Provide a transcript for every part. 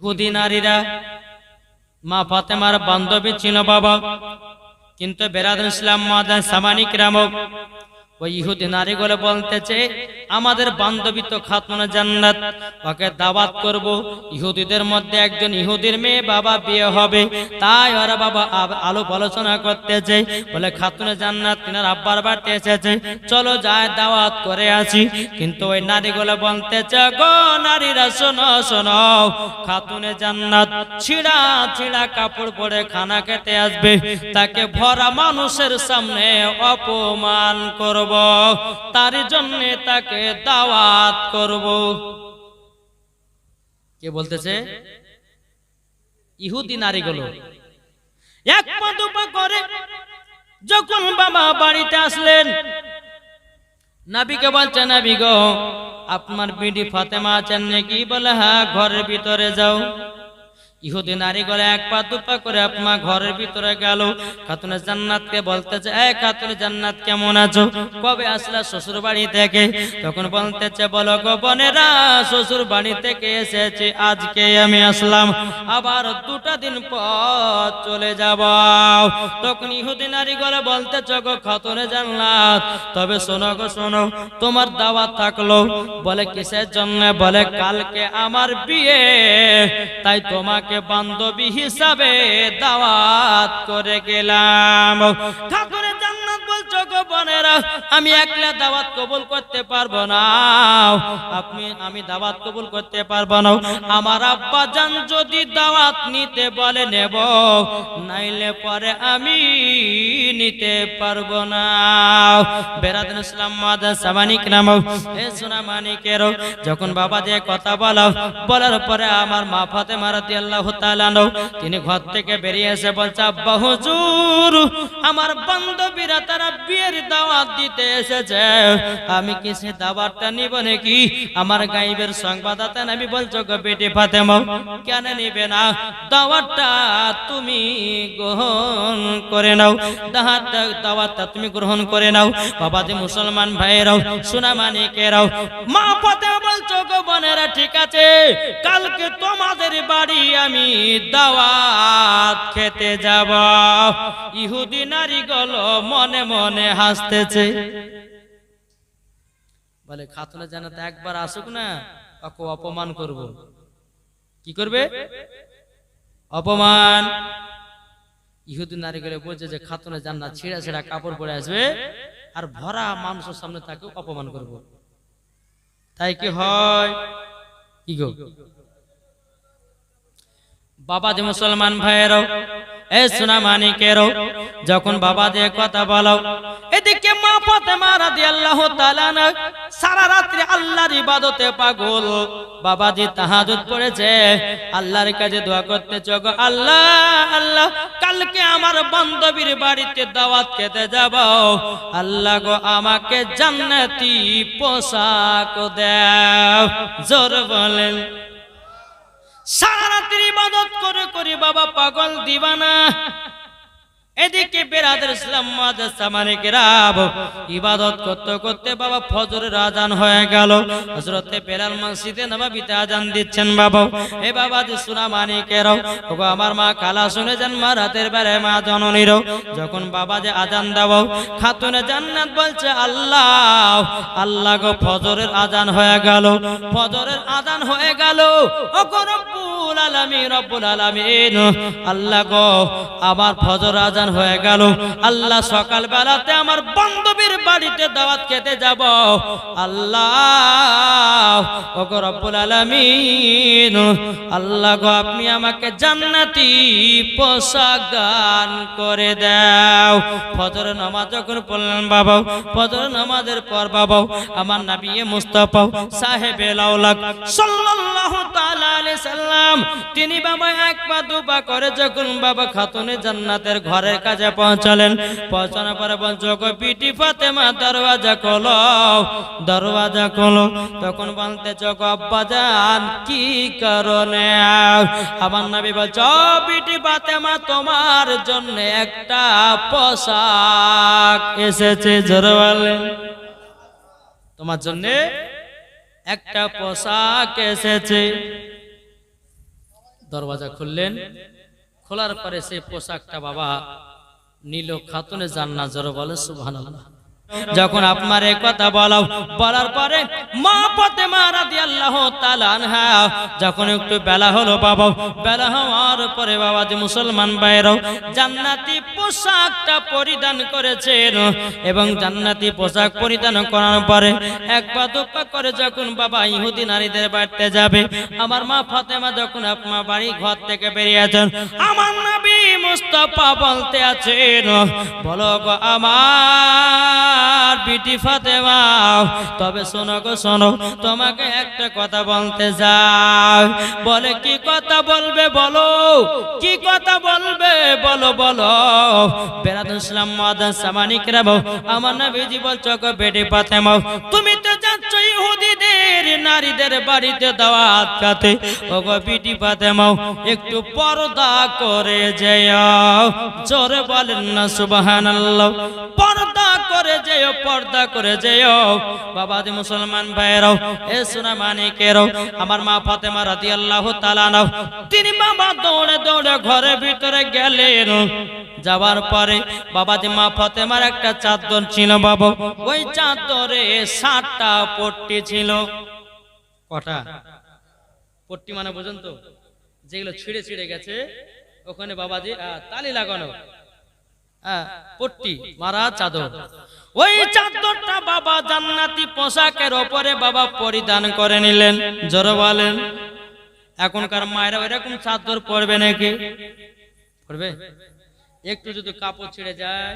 ইহুদি নারীরা মা ফাতেমার বান্ধবী ছিল বাবা, কিন্তু বেরাদুল ইসলাম মাদান সামানিক রামক ওই ইহুদি নারীগুলো বলতেছে আমাদের বান্ধবী তো খাতুনে জান্নাত, ওকে দাওয়াত করব। ইহুদিদের মধ্যে একজন ইহুদির মেয়ে বাবা বিয়ে হবে, তাই ওরা বাবা আলো আলোচনা করতেছে, বলে খাতুনে জান্নাত তিনার আব্বার বাড়িতে এসেছে, চলো যায় দাওয়াত করে আসি। কিন্তু ওই নারীগুলো বলতেছে গো নারীরা শোনো শোনো, খাতুনে জান্নাত ছিঁড়া ছিঁড়া কাপড় পরে খানা খেতে আসবে, তাকে ভরা মানুষের সামনে অপমান করব, তার জন্য তাকে দাওয়াত করব। কে বলতেছে? ইহুদি নারীগুলো। এক পা দুপা করে যখন বাবা বাড়িতে আসলেন, নবীকে বলছে নবী গো আপনার বিডি ফাতেমা আছেন নাকি? বলে হ্যাঁ, ঘরের ভিতরে যাও। ইহুদি নারীগুলো এক পা দুপা করে আপনার ঘরের ভিতরে গেল। খাতুনে জান্নাতকে বলতেছে এই খাতুনে জান্নাত কেমন আছো, কবে আসলা শ্বশুর বাড়ি থেকে? তখন বলতেছে বলো গো বোনেরা, শ্বশুর বাড়ি থেকে এসেছি আজকে আমি আসলাম, আবার 2টা দিন পর চলে যাব। তখন ইহুদি নারীগুলো বলতেছে গো খাতুনে জান্নাত, তবে শোনো গো শোনো, তোমার দাওয়াত থাকলো। বলে কিসের জন্য? বলে কালকে আমার বিয়ে, তাই তোমাকে বান্ধবী হিসাবে দাওয়াত করে গেলাম। ঠাকুরের জান্নাত বলছো গো বোনেরা, আমি একলা দাওয়াত কবুল করতে পারবো না, আমি দাওয়াত কবুল করতে পারবো না। আমার আব্বা জান যদি দাওয়াত নিতে বলে নেব, নাইলে পরে আমি নিতে পারবো না। বেরাদুল ইসলাম মাদান সামানিক নাম এ সোনা মানিকের যখন বাবা যে কথা বলার পরে আমার মা ফাতেমা রাদিয়াল্লাহু তাআলা তিনি ঘর থেকে বেরিয়ে এসে বলছে আব্বা হুজুর, আমার বান্ধবীরা তারা বিয়ের দাওয়াত দিতে এসেছে, আমি কি সে দাওয়াতটা নিব নাকি? আমার গায়েবের সংবাদদাতা নবী বলছো গো বেটি ফাতেমা, কেন নিবে না? দাওয়াতটা তুমি গ্রহণ করে নাও, দাওয়াতটা তুমি গ্রহণ করে নাও। বাবা যে মুসলমান ভাইরাও সোনা মানিকেরাও, মা ফাতেমা বলছো গো বোনেরা ঠিক আছে, কালকে তোমাদের বাড়ি আমি দাওয়াত খেতে যাব। ইহুদি নারীগুলো মনে মনে হাসতেছে, বলে খাতুনে জান্নাত একবার আসুক না, ওকে অপমান করব। কি করবে? অপমান। ইহুদি নারীগুলো বলছে যে খাতুনে জান্নাত ছিঁড়া ছিঁড়া কাপড় পরে আসবে আর ভরা মানুষের সামনে তাকে অপমান করব। তাই কি হয়? কি গো বাবা যে মুসলমান ভাইয়েরও এ সোনা মানিকেরও, যখন বাবা যে কথা বলো, এদিকে মা ফাতেমা রাদিয়াল্লাহু তাআলা সারা রাত্রি আল্লাহর ইবাদতে পাগল। বাবাজি তাহাজ্জুদ পড়েছে, আল্লাহর কাছে দোয়া করতেছে গো আল্লাহ আল্লাহ, কালকে আমার বান্ধবীর বাড়িতে দাওয়াত খেতে যাব, আল্লাহ গো আমাকে জান্নাতি পোশাক দাও। জোর বলেন। সারা রাত্রি ইবাদত করে করে বাবা পাগল দিবানা। এদিকে বেরাদুল ইসলাম মাদান সামানিকেরাম ইবাদত করতে করতে বাবা ফজরের আজান হয়ে গেল। হযরতে বেলাল মসজিদে নববীতে আজান দিচ্ছেন। বাবা এ বাবা যে সোনা মানিকেরাও, ওগো আমার মা কালা শুনে যান, মা রাতের বেলায় মা জননীরও, যখন বাবা যে আজান দাও, খাতুনে জান্নাত বলছে আল্লাহ আল্লাহ গো ফজরের আজান হয়ে গেল, ফজরের আজান হয়ে গেল, ওগো রব্বুল আলামিন রব্বুল আলামিন, আল্লাহ গো আমার ফজর আজান হয়ে গেল, আল্লাহ সকাল বেলাতে আমার বান্ধবীর বাড়িতে দাওয়াত খেতে যাব, আল্লাহ ওগো রব্বুল আলামিন, আল্লাহ গো আপনি আমাকে জান্নাতি পোশাক দান করে দাও। ফজর নামাজ যখন পড়লেন বাবা, ফজর নামাজের পর বাবা আমার নবী মুস্তাফা সাহেবে লাউলাক সাল্লাল্লাহু তাআলা আলাইহি সাল্লাম তিনি বাবা এক পা দুপা করে যখন বাবা খাতুনে জান্নাতের ঘরের কাছে পৌঁছালেন, পৌঁছানোর পরে বলছো গো বিটি ফাতেমা দরওয়াজা খোলো, দরওয়াজা খোলো। তখন বলতেছো গো আব্বা জান কি কারণে? আমার নবী বলছো বিটি ফাতেমা তোমার জন্য একটা পোশাক এসেছে। জোরে বলেন। তোমার জন্য একটা পোশাক এসেছে। দরওয়াজা খুললেন, খোলার পরে সেই পোশাকটা বাবা নিল খাতুনে জান্নাত। জোরে বলে সুবহানাল্লাহ। যখন আপনার এই কথা বলার পরে মা ফাতেমা রাদিয়াল্লাহু তাআলা আনহা যখন একটু বেলা হলো বাবা, বেলা হওয়ার পরে বাবা যে মুসলমান ভাইরাও জান্নাতি পোশাকটা পরিধান করেছেন এবং জান্নাতি পোশাক পরিধান করার পরে এক পা দুপা করে যখন বাবা ইহুদি নারীদের বাড়িতে যাবে, আমার মা ফাতেমা যখন আপনার বাড়ি ঘর থেকে বেরিয়েছেন, আমার নবী মুস্তাফা বলতে আছেন, বলো গো আমার বিটি ফাতেমা, তবে শোনো গো শোনো, তোমাকে একটা কথা বলতে যাই। বলে কি কথা বলবে বলো, কি কথা বলবে বলো বলো। বেরাদুল ইসলাম মুআদ্দাস সামানিকরা আমার নবীজি বলছো গো বেটি ফাতেমা, তুমি তো যাচ্ছ ইহুদিদের নারীদের বাড়িতে দাওয়াত খেতে, ও গো বিটি ফাতেমা একটু পর্দা করে যেও। জোরে বলেন না সুবহানাল্লাহ। পর্দা করে যেও, পর্দা করে যেও। বাবা যে মুসলমান ভাইরাও, এ সোনা মানিকেরাও, আমার মা ফাতেমা রাদিয়াল্লাহু তাআলা আনহা তিনি বাবা দৌড়ে দৌড়ে ঘরের ভিতরে গেলেন। যাওয়ার পরে বাবা যে মা ফাতেমার একটা চাদর ছিল বাবা, ওই চাদরে 7টা পট্টি ছিল। কটা পট্টি মানে বুঝুন তো, যেগুলো ছিঁড়ে ছিঁড়ে গেছে ওখানে বাবাজি তালি লাগানো পট্টি মারা চাদর। ওই চাদরটা বাবা জান্নাতি পোশাকের উপরে বাবা পরিধান করে নিলেন। জোরে বলেন। এখনকার মায়েরা এরকম চাদর পরবে নাকি? পরবে? একটু যদি কাপড় ছিঁড়ে যায়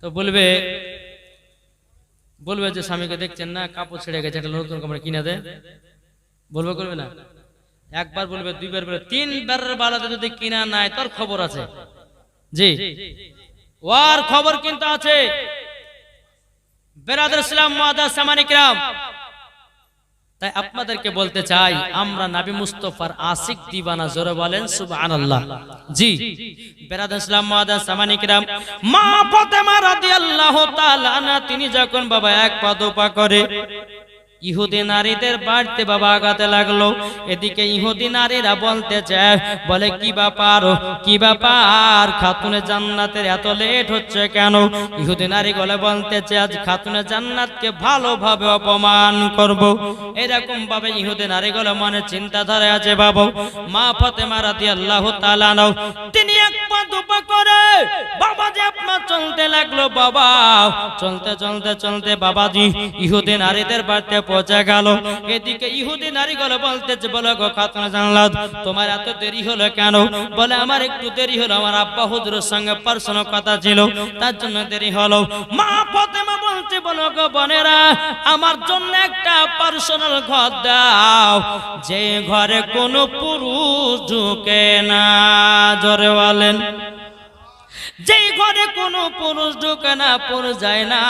তো বলবে যে স্বামীকে দেখছেন না কাপড় ছিঁড়ে গেছে, একটা নতুন কাপড় কিনে দে, বলবে করবে না? একবার বলবে, দুইবার বলবে, 3বার বালাতে যদি কিনা নাই তোর খবর আছে। জি, ওর খবর কিন্তু আছে। বেরাদুল ইসলাম মুআদ্দাস সামানিকরাম, তাই আপনাদেরকে বলতে চাই, আমরা নবী মুস্তাফার আশিক দিওয়ানা। জোরে বলেন সুবহানাল্লাহ। জি, বেরাদুল ইসলাম মুআদ্দাস সামানিকরাম, মা ফাতেমা রাদিয়াল্লাহু তাআলা আনহা তিনি যখন বাবা এক পা দুপা করে ইহুদি নারীদের বাড়িতে বাবা আগাতে লাগলো, এদিকে ইহুদি নারীরা বলতে চায়, বলে কি ব্যাপার, কি ব্যাপার, খাতুনে জান্নাতের এত লেট হচ্ছে কেন? ইহুদি নারীগুলো বলতে চায় আজ খাতুনে জান্নাতকে ভালোভাবে অপমান করব। এরকম ভাবে ইহুদি নারীগুলো মনে চিন্তাধারা আছে বাবা। মা ফাতেমা রাদিয়াল্লাহু তাআলা আনহা তিনি এক পা দুপা করে বাবাজি আপনার চলতে লাগলো। বাবা চলতে চলতে চলতে বাবাজি ইহুদি নারীদের বাড়িতে পৌঁছে গেল। এদিকে ইহুদি নারীগুলো বলতেছে, বলো গো খাতুনে জান্নাত তোমার এত দেরি হলো কেন? বলে আমার একটু দেরি হলো, আমার আব্বা হুজুরের সঙ্গে পার্সোনাল কথা ছিল, তার জন্য দেরি হলো। মা ফাতেমা বলছে, বলো গো বোনেরা আমার জন্য একটা পার্সোনাল ঘর দাও, যে ঘরে কোনো পুরুষ ঢুকে না। জোরে বলেন। যেই ঘরে কোনো পুরুষ ঢুকে না, পুরুষ যায় না।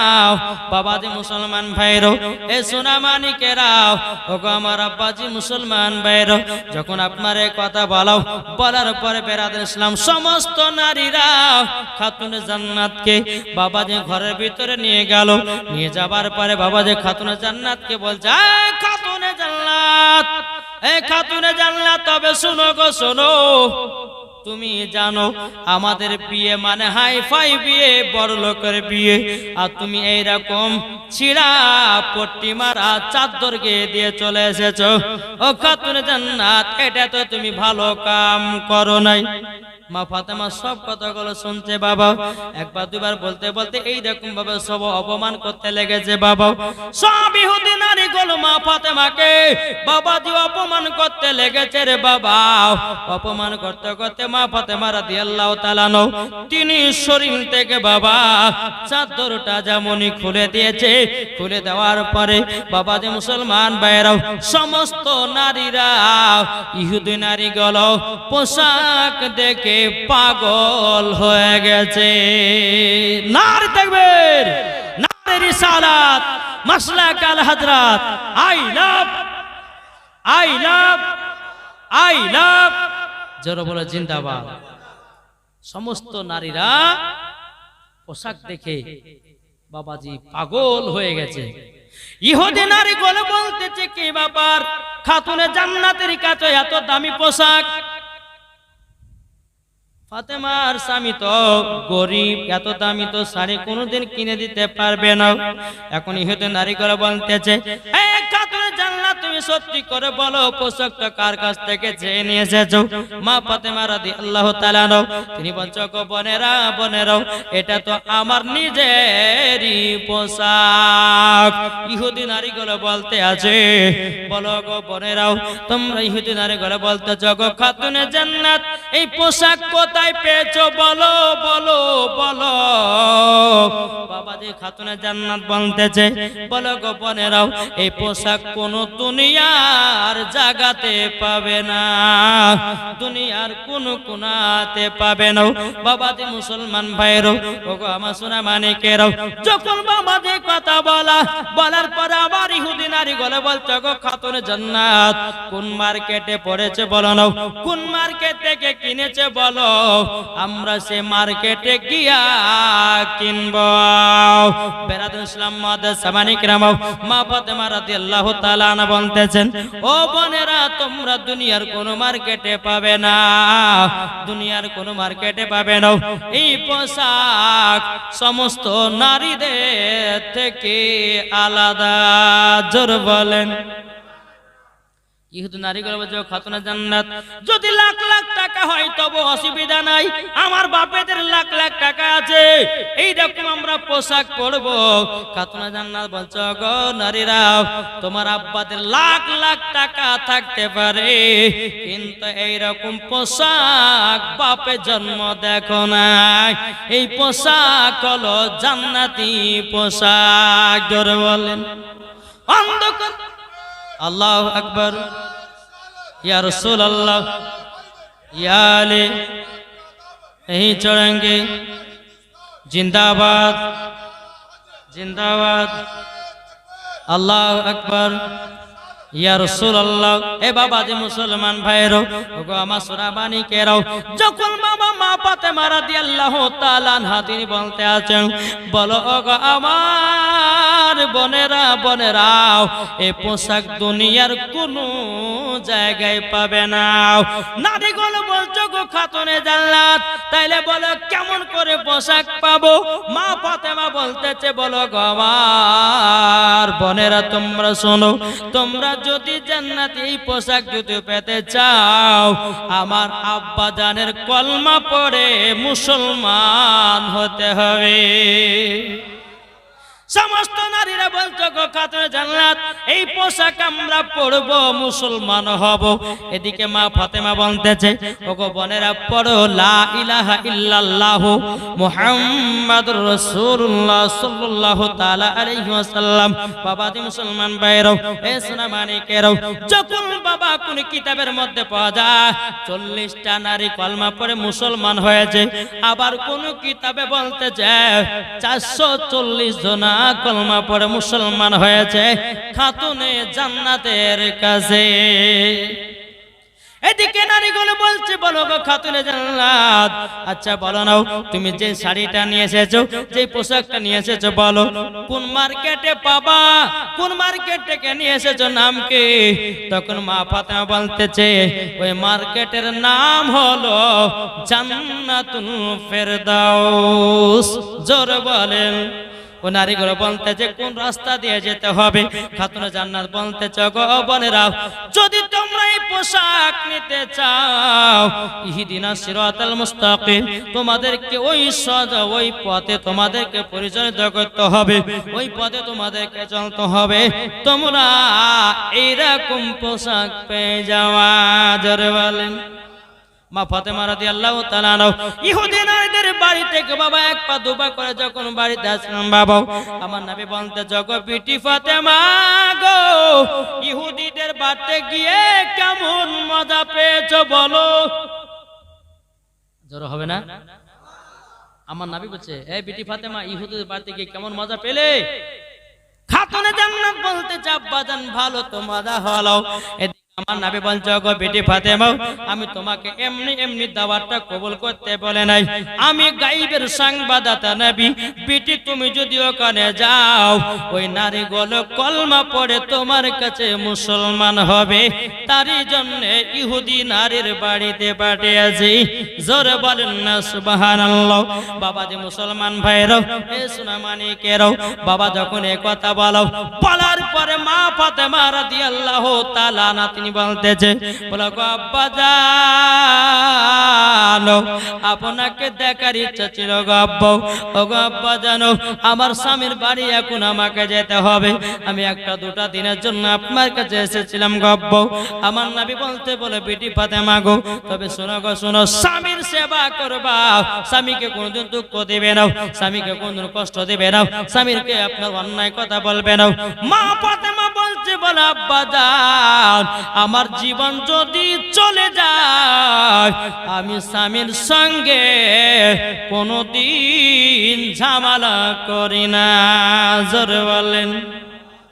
বাবাজি মুসলমান ভাইরো, এ সোনা মানিকেরাও, ওগো আমার আব্বাজি মুসলমান ভাইরো, যখন আপনার এই কথা বলার পরে বেরাদুল ইসলাম সমস্ত নারীরা খাতুনে জান্নাতকে বাবাজি ঘরের ভিতরে নিয়ে গেল। নিয়ে যাবার পরে বাবাজি খাতুনে জান্নাতকে বলছে, এই খাতুনে জান্নাত, এই খাতুনে জান্নাত, তবে শোনো গো শোনো, তুমি জানো আমাদের বিয়ে মানে হাই ফাই বিয়ে, বড় লোকের বিয়ে, আর তুমি এইরকম ছিঁড়া পট্টি মারা চাদর গিয়ে দিয়ে চলে এসেছো। ও খাতুনে জান্নাত, এটা তো তুমি ভালো কাম করো নাই। মা ফাতেমা সব কথাগুলো শুনছে বাবা, একবার দুবার বলতে বলতে এইরকম ভাবে সব অপমান করতে লেগেছে বাবা। সব ইহুদি নারীগুলো মা ফাতেমাকে বাবাজি অপমান করতে লেগেছে রে বাবা। অপমান করতে করতে মা ফাতেমা রাদিয়াল্লাহু তাআলা আনহা তিনি শরীর থেকে বাবা চাদরটা যেমনই খুলে দিয়েছে, খুলে দেওয়ার পরে বাবাজি মুসলমান ভাইরাও সমস্ত নারীরা ইহুদি নারীগুলো পোশাক দেখে পাগল হয়ে গেছে। নারে তাকবীর, নারে রিসালাত, Maslak Al Hazrat, I love, I love, I love, জোরে বলে জিন্দাবাদ। সমস্ত নারীরা পোশাক দেখে বাবাজি পাগল হয়ে গেছে। ইহুদি নারীগুলো বলতেছে, কি ব্যাপার, খাতুনে জান্নাতের কাছে এত দামি পোশাক, ফাতেমার স্বামী তো গরিব, এত দামি তো শাড়ি কোনোদিন কিনে দিতে পারবে না। এখন ইহুদি নারীগুলো বলতেছে, খাতুনে জান্নাত তুমি সত্যি করে বলো পোশাকটা কার কাছ থেকে চেয়ে নিয়ে এসেছো? মা ফাতেমা রাদিয়াল্লাহু তাআলা আনহা তিনি বলছো, গো বোনেরা বোনেরাও, এটা তো আমার নিজেরই পোশাক। ইহুদি নারীগুলো বলতে আছে, বলো গো বোনেরাও, তোমরা ইহুদি নারীগুলো বলতেছো, গো খাতুনে জান্নাত এই পোশাক কোথায় পেয়েছো? বলো বলো বলো। বাবাজি খাতুনে জান্নাত বলতেছে, বলো গো বোনেরাও, এই পোশাক কোন দুনিয়ার জায়গাতে পাবে না, দুনিয়ার কোন কোনাতে পাবে না। বাবাজি মুসলমান ভাইরো, ওগো আমার সোনা মানিকেরাও, যখন বাবাজি কথা বলার পরে আবার ইহুদি নারী গলে বলছে, গো খাতুনে জান্নাত কোন মার্কেটে পড়েছে বলো না, কোন মার্কেট থেকে কিনেছে বলো, আমরা সে মার্কেটে গিয়া কিনবো। বেরাদুল ইসলাম মাদ্রাসা মানিকরাম, মা ফাতেমা রাদিয়াল্লাহু তাআলা আনহা বলতেছেন, ও বোনেরা, তোমরা দুনিয়ার কোন মার্কেটে পাবে না, দুনিয়ার কোন মার্কেটে পাবে না এই পোশাক, সমস্ত নারীদের থেকে আলাদা। জোর বলেন। ইহুদি নারীগুলো বলছে, খাতুনে জান্নাত যদি লাখ লাখ টাকা হয় তবে অসুবিধা নাই, আমার বাপেদের লাখ লাখ টাকা আছে, এইরকম আমরা পোশাক পরবো। খাতুনে জান্নাত বলছে, গো নারীরা, তোমার আব্বাদের লাখ লাখ টাকা থাকতে পারে, কিন্তু এইরকম পোশাক বাপে জন্ম দেখো নাই, এই পোশাক হলো জান্নাতি পোশাক। জোরে বলেন। অন্ধকার আল্লাহু আকবার, ইয়া রাসূলুল্লাহ, ইয়া আলী नहीं छोड़ेंगे, जिंदाबाद जिंदाबाद, अल्लाह अकबर, ইয়া রাসূলুল্লাহ। এ বাবা যে মুসলমান ভাইরো, ওগো আমার সোনা মানিকেরাও, যখন বাবা মা ফাতেমা রাদিয়াল্লাহু তাআলা আনহা তিনি বলতে আছেন, বলো ওগো আমার বোনেরা বোনেরাও, এই পোশাক দুনিয়ার কোন জায়গায় পাবে না। নারীগুলো বলছো, গো খাতুনে জান্নাত, তাইলে বলো কেমন করে পোশাক পাবো? মা ফাতেমা বলতেছে, বলো গো আমার বোনেরা, তোমরা শোনো, তোমরা যদি জান্নাতে এই পোশাক যদি পেতে চাও, আমার আব্বা জানের কলমা পড়ে মুসলমান হতে হবে। সমস্ত নারীরা বলছো, গো খাতুনে জান্নাত এই পোশাক আমরা পরবো, মুসলমান হব। এদিকে মা ফাতেমা বলতেছে, ওগো বোনেরা, পড়ো লা ইলাহা ইল্লাল্লাহ মুহাম্মাদুর রাসূলুল্লাহ সাল্লাল্লাহু তাআলা আলাইহি ওয়াসাল্লাম। বাবাজি মুসলমান ভাইরাও, এ সোনা মানিকেরাও, যখন বাবা কোন কিতাবের মধ্যে পাওয়া যায় 40টা নারী কলমা পড়ে মুসলমান হয়েছে, আবার কোন কিতাবে বলতেছে 440 জন কলমা পড়ে মুসলমান হয়েছে খাতুনে জান্নাতের কাছে। এদিকে নারীগুলো বলছে, বলো গো খাতুনে জান্নাত, আচ্ছা বলো নাও, তুমি যে শাড়িটা নিয়ে এসেছো, যে পোশাকটা নিয়ে এসেছো, বলো কোন মার্কেটে পাবা, কোন মার্কেট থেকে নিয়ে এসেছো, নাম কি? তখন মা ফাতেমা বলতেছে, ওই মার্কেটের নাম হলো জান্নাতুল ফেরদাউস। জোরে বলেন। ও নারীগুলো বলতেছে, কোন রাস্তা দিয়ে যেতে হবে? খাতুনে জান্নাত বলতেছে, গো বোনেরা, যদি তোমরা এই পোশাক নিতে চাও, ইহদিনাস সিরাতাল মুস্তাকিম, তোমাদেরকে ওই সোজা ওই পথে তোমাদেরকে পরিচালিত করতে হবে, ওই পথে তোমাদেরকে চলতে হবে, তোমরা এইরকম পোশাক পেয়ে যাওয়া। জোরে বলেন। মা ফাতেমা রাদিয়াল্লাহু তাআলা আনহা ইহুদি নারীদের বাড়ি থেকে বাবা এক পা দুপা করে যখন বাড়িতে আসলাম, বাবা আমার নবী বলতে, জগো বিটি ফাতেমা গো, ইহুদিদের বাড়িতে গিয়ে কেমন মজা পেয়েছো বলো। জোর হবে না? আমার নবী বলছে, এই বিটি ফাতেমা, ইহুদিদের বাড়িতে গিয়ে কেমন মজা পেলে? খাতুনে জান্নাত বলতে, আব্বা জান ভালো তো মজা হলো। আমার নবী বলছে গো বেটি ফাতেমা আমি তোমাকে এমনি এমনি দাওয়াতটা কবুল করতে বলে নাই, আমি গায়বের সংবাদদাতা নবী। বেটি তুমি যদি ওখানে যাও ওই নারীগুলো কলমা পড়ে তোমার কাছে মুসলমান হবে, তারই জন্য ইহুদি নারীর বাড়িতে পাঠিয়েছি। জোরে বলেন না সুবহানাল্লাহ। বাবা যে মুসলমান ভাইরাও এ সোনামানিকেরাও, বাবা যখন এই কথা বলার পরে মা ফাতেমা রাদিয়াল্লাহু তাআলা না তিনি বলতেছে বলো গো আব্বা জানো আপনাকে দেখার ইচ্ছা ছিল গো আব্বা। ও গো আব্বা জানো আমার স্বামীর বাড়ি এখন আমাকে যেতে হবে, আমি একটা দুটা দিনের জন্য আপনার কাছে এসেছিলাম গো আব্বা। আমার নবী বলতে বলে বেটি ফাতেমা গো তবে শোনো গো শোনো, স্বামীর সেবা করবা, স্বামীকে কোনদিন দুঃখ দেবে না, স্বামীকে কোনদিন কষ্ট দেবে না, স্বামীরকে আপনার অন্যায় কথা বলবে না। মা ফাতেমা বলছে বলে আব্বা জান আমার জীবন যদি চলে যায় আমি স্বামীর সঙ্গে কোনদিন ঝামেলা করি না। জোরে বলেন।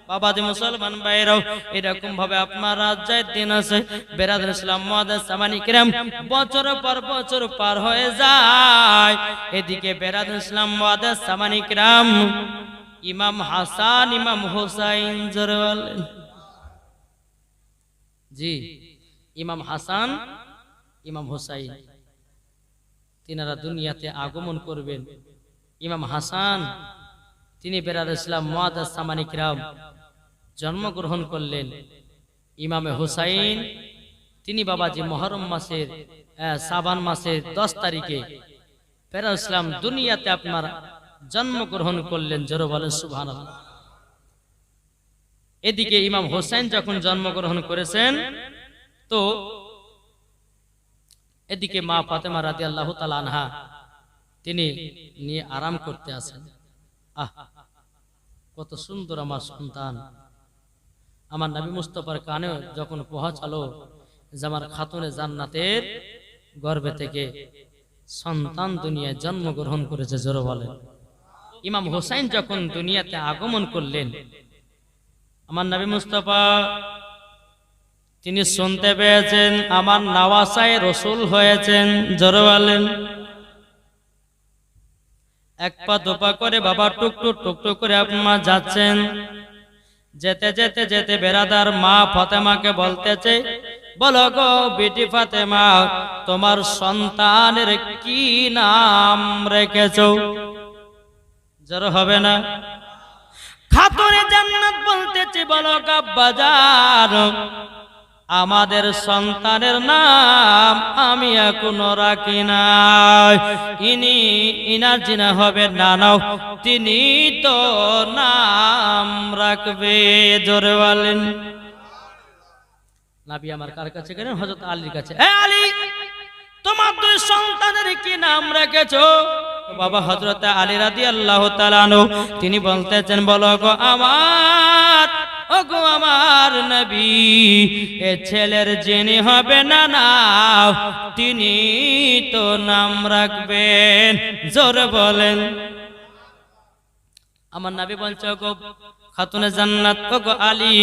বাবা যে মুসলমান ভাইরাও এরকম ভাবে আপনার রাজ্যের দিন আছে বেরাদুল ইসলাম মুআদ্দাস সামানি কিরাম বছর পর বছর পার হয়ে যায়, এদিকে বেরাদুল ইসলাম মুআদ্দাস সামানি কিরাম ইমাম হাসান ইমাম হুসাইন জোরে বলেন জি ইমাম হাসান ইমাম হুসাইন তিনারা দুনিয়াতে আগমন করবেন। ইমাম হাসান তিনি বেরাদুল ইসলাম মুআদ্দাস সামানি কিরাম জন্মগ্রহণ করলেন। ইমামে হুসাইন তিনি বাবাজি মুহররম মাসের শাবান মাসের 10 তারিখে বেরাদুল ইসলাম দুনিয়াতে আপনার জন্মগ্রহণ করলেন। জোরে বলেন সুবহানাল্লাহ। এদিকে ইমাম হুসাইন যখন জন্মগ্রহণ করেছেন তো এদিকে মা ফাতেমা রাদিয়াল্লাহু তাআলা আনহা তিনি নিয়ে আরাম করতে আছেন। আহ কত সুন্দর আমার সন্তান। আমার নবী মুস্তাফার কানে যখন পৌঁছালো যে আমার খাতুনে জান্নাতের গর্ভে থেকে সন্তান দুনিয়ায় জন্মগ্রহণ করেছে, জোরে বলেন। ইমাম হুসাইন যখন দুনিয়াতে আগমন করলেন আমার নবী মুস্তাফা তিনি শুনতে পেয়েছেন আমার নওয়াসায় রসুল হয়েছেন, জোরে বলেন। এক পা দুপা করে বাবা টুকটুক টুকটুক করে আপনার যাচ্ছেন। যেতে যেতে যেতে বেরাদার মা ফাতেমাকে বলতেছে বলো গো বেটি ফাতেমা তোমার সন্তানের কি নাম রেখেছো? জোরে হবে না? খাতুনে জান্নাত বলতেছে বলো গো আব্বা জান আমাদের সন্তানের নাম আমি এখনো রাখি নাই, ইনার জিনা হবে নানাও তিনি তো নাম রাখবে। জোরে বলেন। নবী আমার কার কাছে গেলেন? হযরত আলীর কাছে। এ আলী তোমার দুই সন্তানের কি নাম রেখেছো? বাবা হযরত আলী রাদিয়াল্লাহু তাআলা আনহু তিনি বলতেছেন বলো গো আমার ওগো আমার নবী এ ছেলের যিনি হবে না নাও তিনি তো নাম রাখবেন। জোরে বলেন। আমার নবী বলছে গো খাতুনে জান্নাত ওগো আলী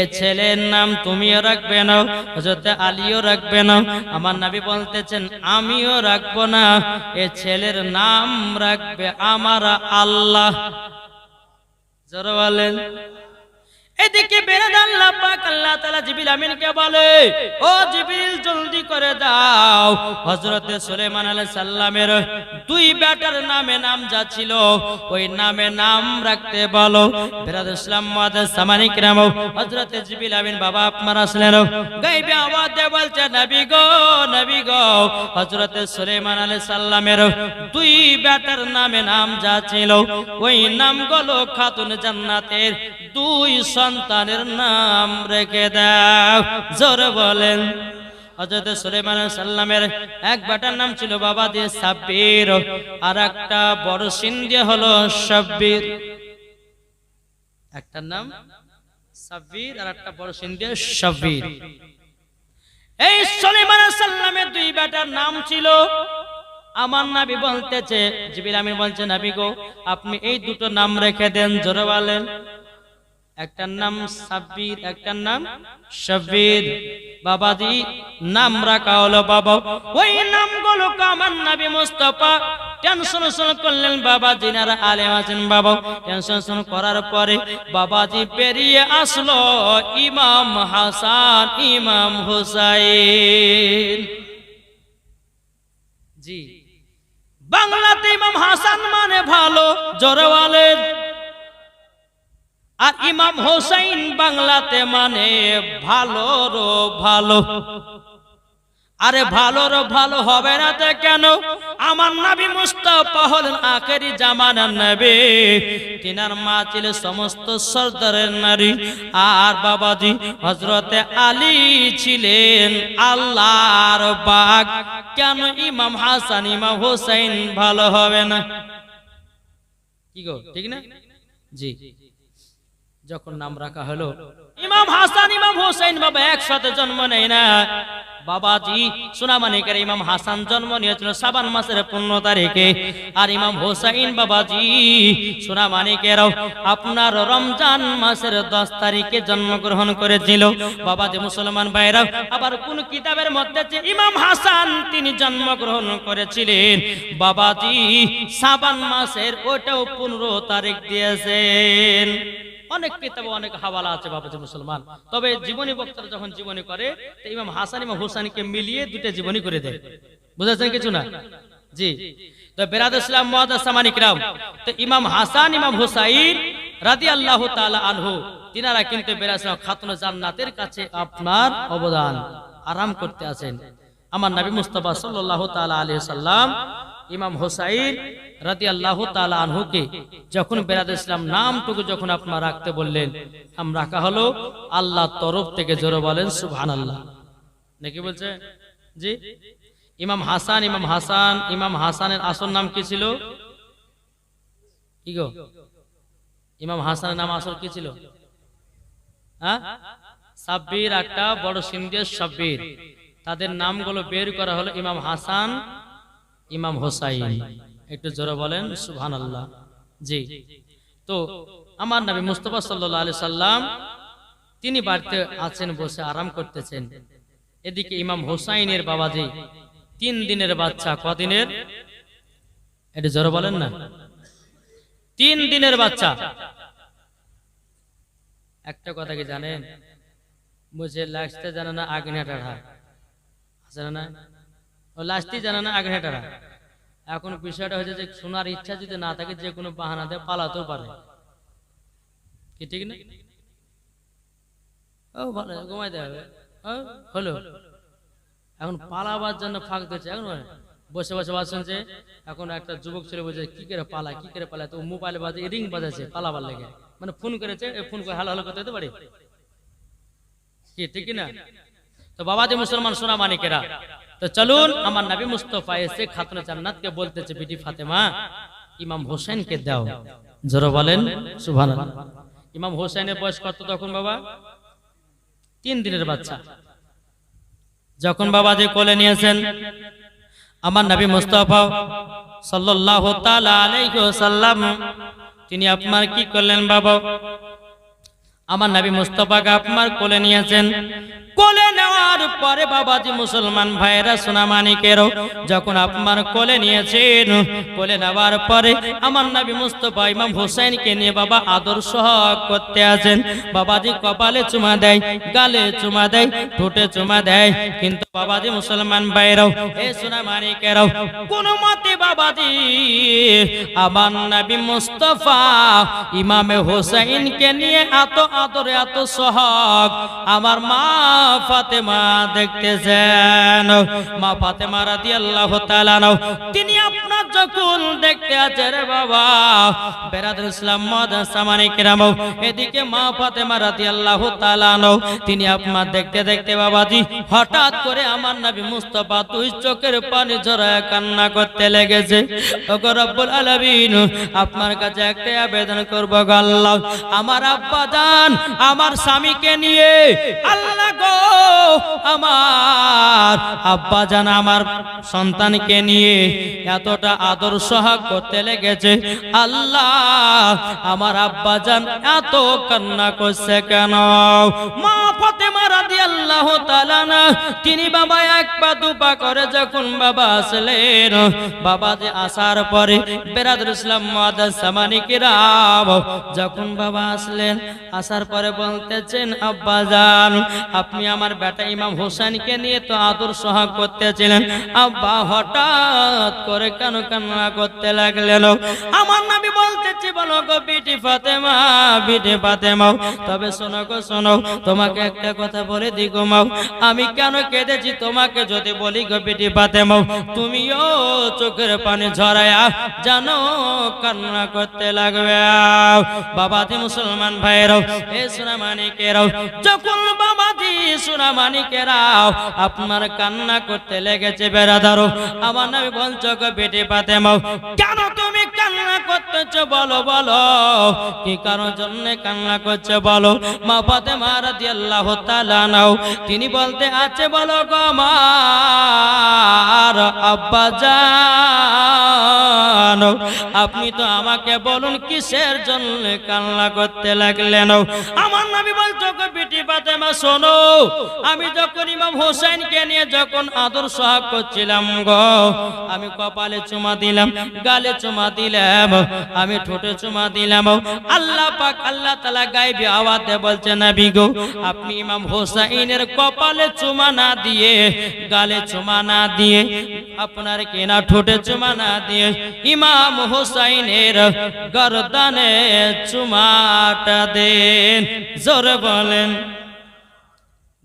এ ছেলের নাম তুমিও রাখবে না, হযরত আলীও রাখবে না। আমার নবী বলতেছেন আমিও রাখবো না, এ ছেলের নাম রাখবে আমার আল্লাহ। জোরে বলেন। এদিকে বেরাদ আল্লাহ পাক আল্লাহ তাআলা জিবরিল আমিনকে বলে ও জিবরিল জলদি করে দাও হযরত সুলাইমান আলাইহিস সালামের দুই বেটার নামে নাম যা ছিল ওই নামে নাম রাখতে বলো। বেরাদ ইসলাম মুআদ্দাস সামানি কিরাম হযরত জিবরিল আমিন বাবা আপনারা আসলেন গায়বে আওয়াজ দিয়ে বলছে নবী গো হযরত সুলাইমান আলাইহিস সালামের দুই বেটার নামে নাম যা ছিল ওই নামগুলো খাতুন জান্নাতের দুই সন্তানের নাম রেখে দাও। জোরে বলেন। হযরত সুলাইমান আলাইহিস সালামের এক বেটার নাম ছিল বাবা দিয়ে সাব্বির আর একটা বড় সিন দিয়ে হলো শাব্বির। একটার নাম সাব্বির আর একটা বড় সিন দিয়ে শাব্বির। এই সুলাইমান আলাইহিস সালামের দুই বেটার নাম ছিল। আমার নবী বলতেছে জিবরিল আমিন বলছে নবী গো আপনি এই দুটো নাম রেখে দেন। জোরে বলেন। একটার নাম সাব্বির, একটার নাম শব্বির। বাবাজি নাম রাখা হলো বাবা, ওই নামগুলো আমার নবী মুস্তাফা টেনশন করলেন। বাবা জিনারা আলেম আছেন বাবা, টেনশন করার পরে বাবাজি বেরিয়ে আসলো ইমাম হাসান ইমাম হুসাইন। জি, বাংলাতে ইমাম হাসান মানে ভালো, জোরে বলেন। আর ইমাম হোসাইন বাংলাতে মানে ভালোর ভালো। আরে ভালোর ভালো হবে না তো কেন? আমার নবী মুস্তাফা হলেন আখেরি জামানার নবী, তিনার মা ছিল সমস্ত সরদারের নারী। আর বাবাজি হযরতে আলী ছিলেন আল্লাহর বাগ। কেন ইমাম হাসান ইমাম হোসাইন ভালো হবে না? কি গো, ঠিক না? জি, যখন নাম রাখা হলো ইমাম হাসান ইমাম হোসেন, বাবা একসাথে জন্ম নেয় না। বাবাজি সোনামানিকের ইমাম হাসান জন্ম নিয়েছিল শাবান মাসের 15 তারিখে, আর ইমাম হোসেন বাবাজি সোনামানিকেরাও আপনার রমজান মাসের 10 তারিখে জন্মগ্রহণ করেছিল। বাবাজি মুসলমান ভাইরা, আবার কোন কিতাবের মধ্যে যে ইমাম হাসান তিনি জন্মগ্রহণ করেছিলেন বাবাজি শাবান মাসের, ওটাও 15 তারিখ দিয়েছেন। অনেক কিতাবে অনেক হাওয়ালা আছে বাবাজি মুসলমান। তবে জীবনী বক্তারা যখন জীবনী করে তো ইমাম হাসান ইমাম হোসেনকে মিলিয়ে দুটো জীবনী করে দেয়। বুঝাচ্ছেন কিছু না? জি, তো বেরাদ ইসলাম মুআজ্জাজ সামানী কিরাম, তো ইমাম হাসান ইমাম হোসেন রাদিয়াল্লাহু তাআলা আনহু তিনারা কিন্তু বেরাদ ইসলাম খাতুনে জান্নাতের কাছে আপনার অবদান আরাম করতে আছেন। আমার নবী মুস্তাফা সাল্লাল্লাহু তাআলা আলাইহি সাল্লাম ইমাম হোসেন রাদিয়াল্লাহু তাআলা আনহুকে যখন বেরাদ ইসলাম নামটুকু যখন আপনারা রাখতে বললেন, নাম রাখা হলো আল্লাহর তরফ থেকে। জোরে বলেন সুবহানাল্লাহ। নাকি বলছে? জি, ইমাম হাসান ইমাম হাসানের আসল নাম কি ছিল? কি গো, ইমাম হাসানের নাম আসল কি ছিল? হ্যাঁ, সাব্বির, একটা বড় সিন্ধের সাব্বির। তাদের নামগুলো বের করা হলো ইমাম হাসান ইমাম হোসাইন। একটু জোরে বলেন সুবহানাল্লাহ। জি, তো আমার নবী মুস্তাফা সাল্লাল্লাহু আলাইহি সাল্লাম তিনি বাড়িতে আছেন, বসে আরাম করতেছেন। এদিকে ইমাম হোসাইনের বাবাজি 3 দিনের বাচ্চা। কদিনের? একটু জোরে বলেন না। 3 দিনের বাচ্চা। একটা কথা কি জানেন? বুঝে লাস্টে জানে না আগনেটা জানে না, ও লাস্টে জানে না আগনেটা। এখন বিষয়টা হয়েছে যে শোনার ইচ্ছা যদি না থাকে যে কোনো বাহানা দিয়ে পালাতেও পারে। কি ঠিক না? ও ভালো, ঘুমাইতে হবে হলো। এখন পালাবার জন্য ফাঁক দিচ্ছে। এখন বসে বসে বাসন যে এখন একটা যুবক ছেলে বলছে কি করে পালায়, তো মোবাইল বাজে, রিং বাজাচ্ছে পালাবার লেগে, মানে ফোন করেছে, ফোন করে হালো করতে হতে পারে। কি ঠিক না? তো বাবাজি মুসলমান সোনা মানিকেরা, তো চলুন আমার নবী মুস্তাফা এসে খাতুনে জান্নাতকে বলতেছে, বিটি ফাতেমা ইমাম হোসেনকে দাও। জোরে বলেন সুবহানাল্লাহ। ইমাম হোসেনের বয়স কত তখন বাবা? 3 দিনের বাচ্চা। যখন বাবাজি কোলে নিয়েছেন আমার নবী মুস্তাফা সাল্লাল্লাহু তাআলা আলাইহি ওয়াসাল্লাম, তিনি আপনার কি করলেন বাবা? আমার নবী মুস্তাফাকে আপনার কোলে নিয়েছেন। কোলে নেওয়ার পরে বাবাজি মুসলমান ভাইরা সোনা মানিকেরও যখন আপনার কোলে নিয়েছেন, কোলে নেওয়ার পরে আমার নবী মুস্তাফা ইমাম হোসেনকে নিয়ে বাবা আদর সহ করতে আছেন। বাবাজি কপালে চুমা দেয়, গালে চুমা দেয়, ঠোঁটে চুমা দেয়। কিন্তু বাবাজি মুসলমান ভাইরাও এ সোনা মানিকেরও কোন মতে বাবাজি আমার নবী মুস্তাফা ইমামে হোসেনকে নিয়ে এত আদরে এত সোহাগ আমার মা ফাতেমা দেখতেছেন। মা ফাতেমা রাদিয়াল্লাহু তাআলা তিনি আপনার যখন দেখতে আছেন রে বাবা বেরাদুল ইসলাম মুআজ্জাজ সামানী কিরাম, এদিকে মা ফাতেমা রাদিয়াল্লাহু তাআলা তিনি আপনার দেখতে দেখতে বাবাজি হঠাৎ করে আমার নবী মুস্তাফা 2 চোখের পানি ঝরায় কান্না করতে লেগেছে। ওগো রব্বুল আলামিন, আপনার কাছে একটা আবেদন করব গো আল্লাহ, আমার আব্বা জান আমার স্বামীকে নিয়ে, আল্লাহ গো আমার আব্বা জান আমার সন্তানকে নিয়ে এতটা আদর সোহাগ করতে লেগেছে। আল্লাহ আমার আব্বা জান এত কান্না করছে কেন? মা ফাতেমা রাদিয়াল্লাহু তাআলা না তিনি বাবা এক পা দুপা করে যখন বাবা আসলেন, বাবা যে আসার পরে বেরাদুল ইসলাম মুআদ্দাস সামানি কিরাম যখন বাবা আসলেন, আসার পরে বলতেছেন আব্বা জান আপনি আমার বেটা ইমাম হোসেনকে নিয়ে তো আদর সোহাগ করতেছিলেন, আব্বা হঠাৎ করে কেন কান্না করতে লাগলেন? আমার নবী বলতেছি বলো গো বিটি ফাতেমা, বিটি ফাতেমা তবে শোনো গো শোনো, তোমাকে একটা কথা বলে দি গো মাও, আমি কেন কেঁদেছি তোমাকে যদি বলি গো বিটি ফাতেমা, তুমিও চোখের পানি ঝরায়া জানো কান্না করতে লাগবে। বাবাজি মুসলমান ভাইরাও এ সোনা মানিকেরাও, যখন বাবাজি সোনা মানিকেরাও আপনার কান্না করতে লেগেছে বেরাদারো, আমার নবী বলছো গো বিটি ফাতেমা কেন তুমি কান্না করতেছো বলো বলো, কি কারণ জন্য কান্না করছো বলো? মা ফাতেমা রাদিয়াল্লাহু তাআলা নাও তিনি বলতে আছে বলো গো আমার আব্বা জান আপনি তো আমাকে বলুন কিসের জন্য কান্না করতে লাগলেন? আমার নবী বলছো গো বিটি ফাতেমা শোনো, আমি যখন ইমাম হোসেনকে নিয়ে যখন আদর সোহাগ করছিলাম গো, আমি কপালে চুমা দিলাম, গালে চুমা দিলাম, আমি ঠোঁটে চুমা দিলাম, আল্লাহ পাক আল্লাহ তাআলা গায়বী আওয়াজে বলছে নবী গো আপনি ইমাম হোসেনের কপালে চুমা না দিয়ে, গালে চুমা না দিয়ে, আপনার কেনা ঠোঁটে চুমা না দিয়ে ইমাম হোসেনের গর্দানে চুমাটা দেন। জোরে বলেন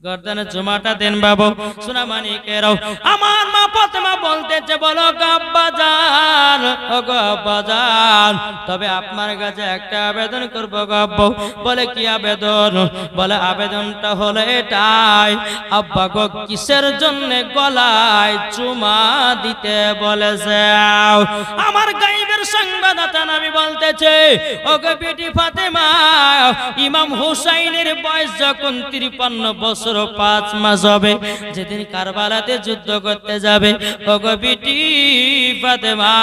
গর্দানে চুমাটা দেন বাবু। সোনা মানিকেরাও আমার মা ফাতেমা বলতেছে বলো গো আব্বা জান, ও গো আব্বা জান তবে আপনার কাছে একটা আবেদন করব গো আব্বা। বলে কি আবেদন? বলে আবেদনটা হলো এটাই আব্বা গো কিসের জন্য গলায় চুমা দিতে বলেছে? আমার গায়বের সংবাদদাতা নবী বলতেছে ও গো বিটি ফাতেমা ইমাম হুসাইনের বয়স যখন 53 বছর 5 মাস হবে, যেদিন কারবালাতে যুদ্ধ করতে যাবে ও গো বিটি ফাতেমা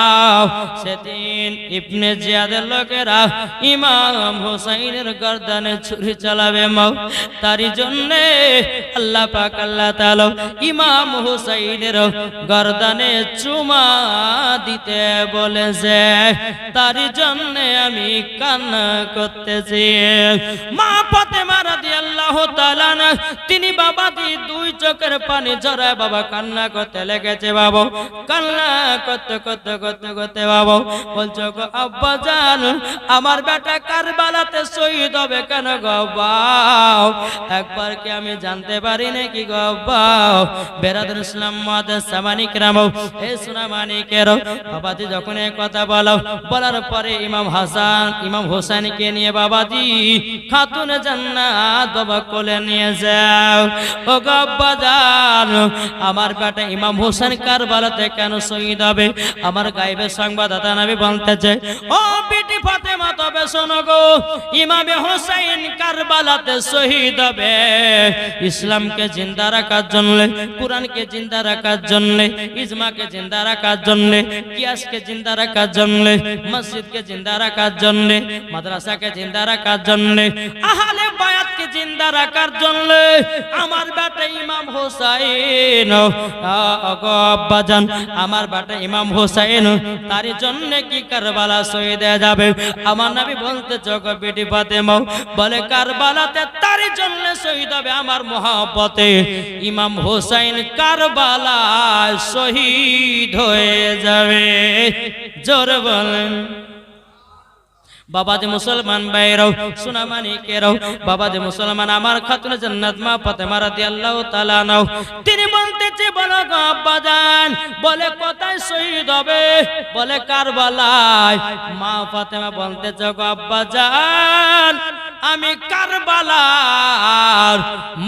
সেদিন ইবনে জিয়াদের লোকেরা ইমাম হুসাইনের গর্দানে ছুরি চালাবে মাও, তারই জন্য আল্লাহ পাক আল্লাহ তাআলা ইমাম হুসাইনের গর্দানে চুমা দিতে বলেছে, তারই জন্য আমি কান্না করতেছি। মা ফাতেমা রাদিয়াল্লাহু তাআলা তিনি বাবা দি দুই চোখের পানি ঝরায় বাবা কান্না করতে লেগেছে। বাবা কান্না করতে করতে করতে করতে বাবা বলছো গো আব্বা জান আমার বেটা কারবালাতে শহীদ হবে কেন গো আব্বা? একবার কি আমি জানতে পারি নাকি গো আব্বা? বেরাদুল ইসলাম মুআদ্দাস সামানি কিরাম এ সোনা মানিকেরাও বাবাজি যখন এই কথা বলার পরে ইমাম হাসান ইমাম হোসেনকে নিয়ে বাবাজি খাতুনে জান্নাত বাবা কোলে নিয়ে যাও। ও গো আব্বা জান আমার বেটা ইমাম হোসেন কারবালাতে কেন শহীদ হবে? আমার গায়বের সংবাদদাতা নবী বলতেছে ও বিটি ফাতেমা তবে শোনো গো ইমাম হোসেন কারবালাতে শহীদ হবে ইসলামকে জিন্দা রাখার জন্য, কুরআনকে জিন্দা রাখার জন্য, ইজমাকে জিন্দা রাখার জন্য, কিয়াসকে জিন্দা রাখার জন্য, মসজিদকে জিন্দা রাখার জন্য, মাদ্রাসাকে জিন্দা রাখার জন্য, আহলে বায়াতকে জিন্দা রাখার জন্য আমার বেটা ইমাম হোসেন আব্বা জান আমার বেটা ইমাম হোসেন তারই জন্য কি কারবালা শহীদ হয়ে যাবে। আমার নবী বলতে গো বিটি ফাতেমা বলে কারবালাতে তারই জন্য শহীদ হবে আমার মহব্বতে ইমাম হোসেন কারবালায় শহীদ হয়ে যাবে। জোরে বলেন বাবাজি মুসলমান ভাইরাও সোনা মানিকেরাও বাবাজি মুসলমান আমার খাতুনে জান্নাত মা ফাতেমা রাদিয়াল্লাহু তাআলা নাও তিনি বলতেছে বলো গো আব্বা জান বলে কোথায় শহীদ হবে? বলে কারবালায়। মা ফাতেমা বলতেছে গো আব্বা জান আমি কারবালার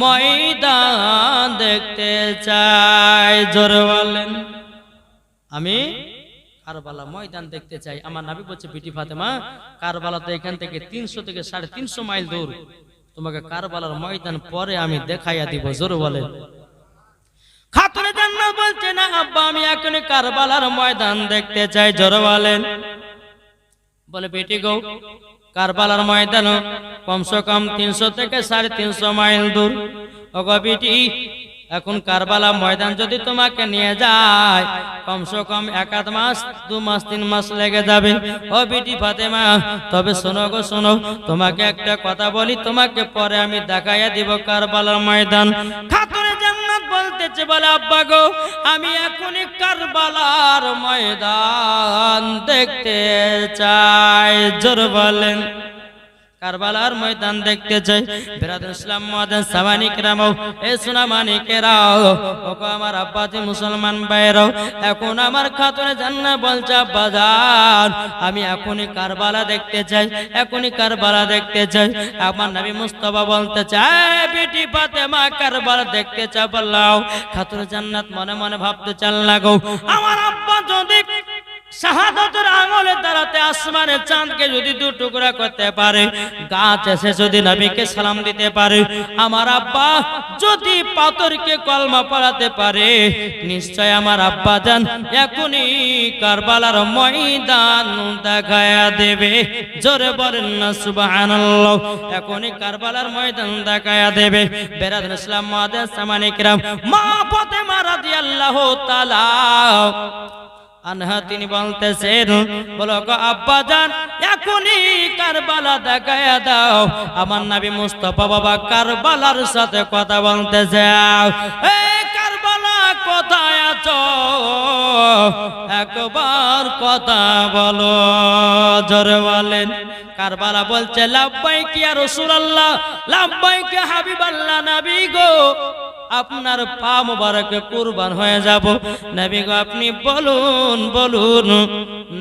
ময়দান দেখতে চাই। জোরে বলেন আমি কারবালা ময়দান দেখতে চাই। আমার নবী বলছে বিটি ফাতেমা কারবালা তো এখান থেকে 300 থেকে 350 মাইল দূর, তোমাকে কারবালার ময়দান পরে আমি দেখাইয়া দিব। জোরে বলেন খাতুনে জান্নাত বলছে না আব্বা আমি এখনই কারবালার ময়দান দেখতে চাই। জোরে বলেন। বলে বেটি গো কারবালার ময়দান কমসে কম 300 থেকে 350 মাইল দূর। ওগো বেটি এখন কারবালা ময়দান যদি তোমাকে নিয়ে যায় কমসে কম 1 মাস 2 মাস 3 মাস লেগে যাবে। ও বেটি ফাতেমা তবে শোনো গো শোনো, তোমাকে একটা কথা বলি, তোমাকে পরে আমি দেখাইয়া দিব কারবালার ময়দান। খাতুনে জান্নাত বলতেছে বলে আব্বা গো আমি এখনই কারবালার ময়দান দেখতে চাই। জোর বলেন। কারবালার ময়দান দেখতে চাই। বিরাদর ইসলাম মুআদ্দিন সামানি کرامও এ সোনা মানিকেরাও ওগো আমার আব্বাজি মুসলমান ভাইরাও, এখন আমার খাতুনে জান্নাত বলছে আব্বা জান আমি এখনই কারবালা দেখতে চাই, এখনই কারবালা দেখতে চাই। আমার নবী মুস্তাফা বলতে চায় বেটি ফাতেমা কারবালা দেখতে চাও বললাও। খাতুনে জান্নাত মনে মনে ভাবতে চাল লাগো আমার আব্বা যদি শাহাদাতের আঙ্গুলে দাঁড়াতে আসমানের চাঁদকে যদি 2 টুকরা করতে পারে, গাছ এসে যদি নবীকে সালাম দিতে পারে, আমার আব্বা যদি পাথরকে কলমা পড়াতে পারে, নিশ্চয় আমার আব্বা জান এখনই কারবালার ময়দান দেখায়া দেবে। জোরে বলেন না সুবহানাল্লাহ। এখনই কারবালার ময়দান দেখায়া দেবে। বিরাদর ইসলাম মুআদ্দিন সামানি کرام মা ফাতেমা রাদিয়াল্লাহু তাআলা আনহা তিনি বলতেছেন বলো গো আব্বা জান এখনই কারবালা দেখায়া দাও। আমার নবী মুস্তাফা বাবা কারবালার সাথে কথা বলতে যাও। এই কারবালা কোথায় আছো একবার কথা বলো। জোরে বলেন। কারবালা বলছে লাব্বাইক ইয়া রাসূলুল্লাহ, লাব্বাইক ইয়া হাবিবাল্লাহ। নবী গো আপনার পা মোবারকে কুরবান হয়ে যাব। নবী গো আপনি বলুন বলুন,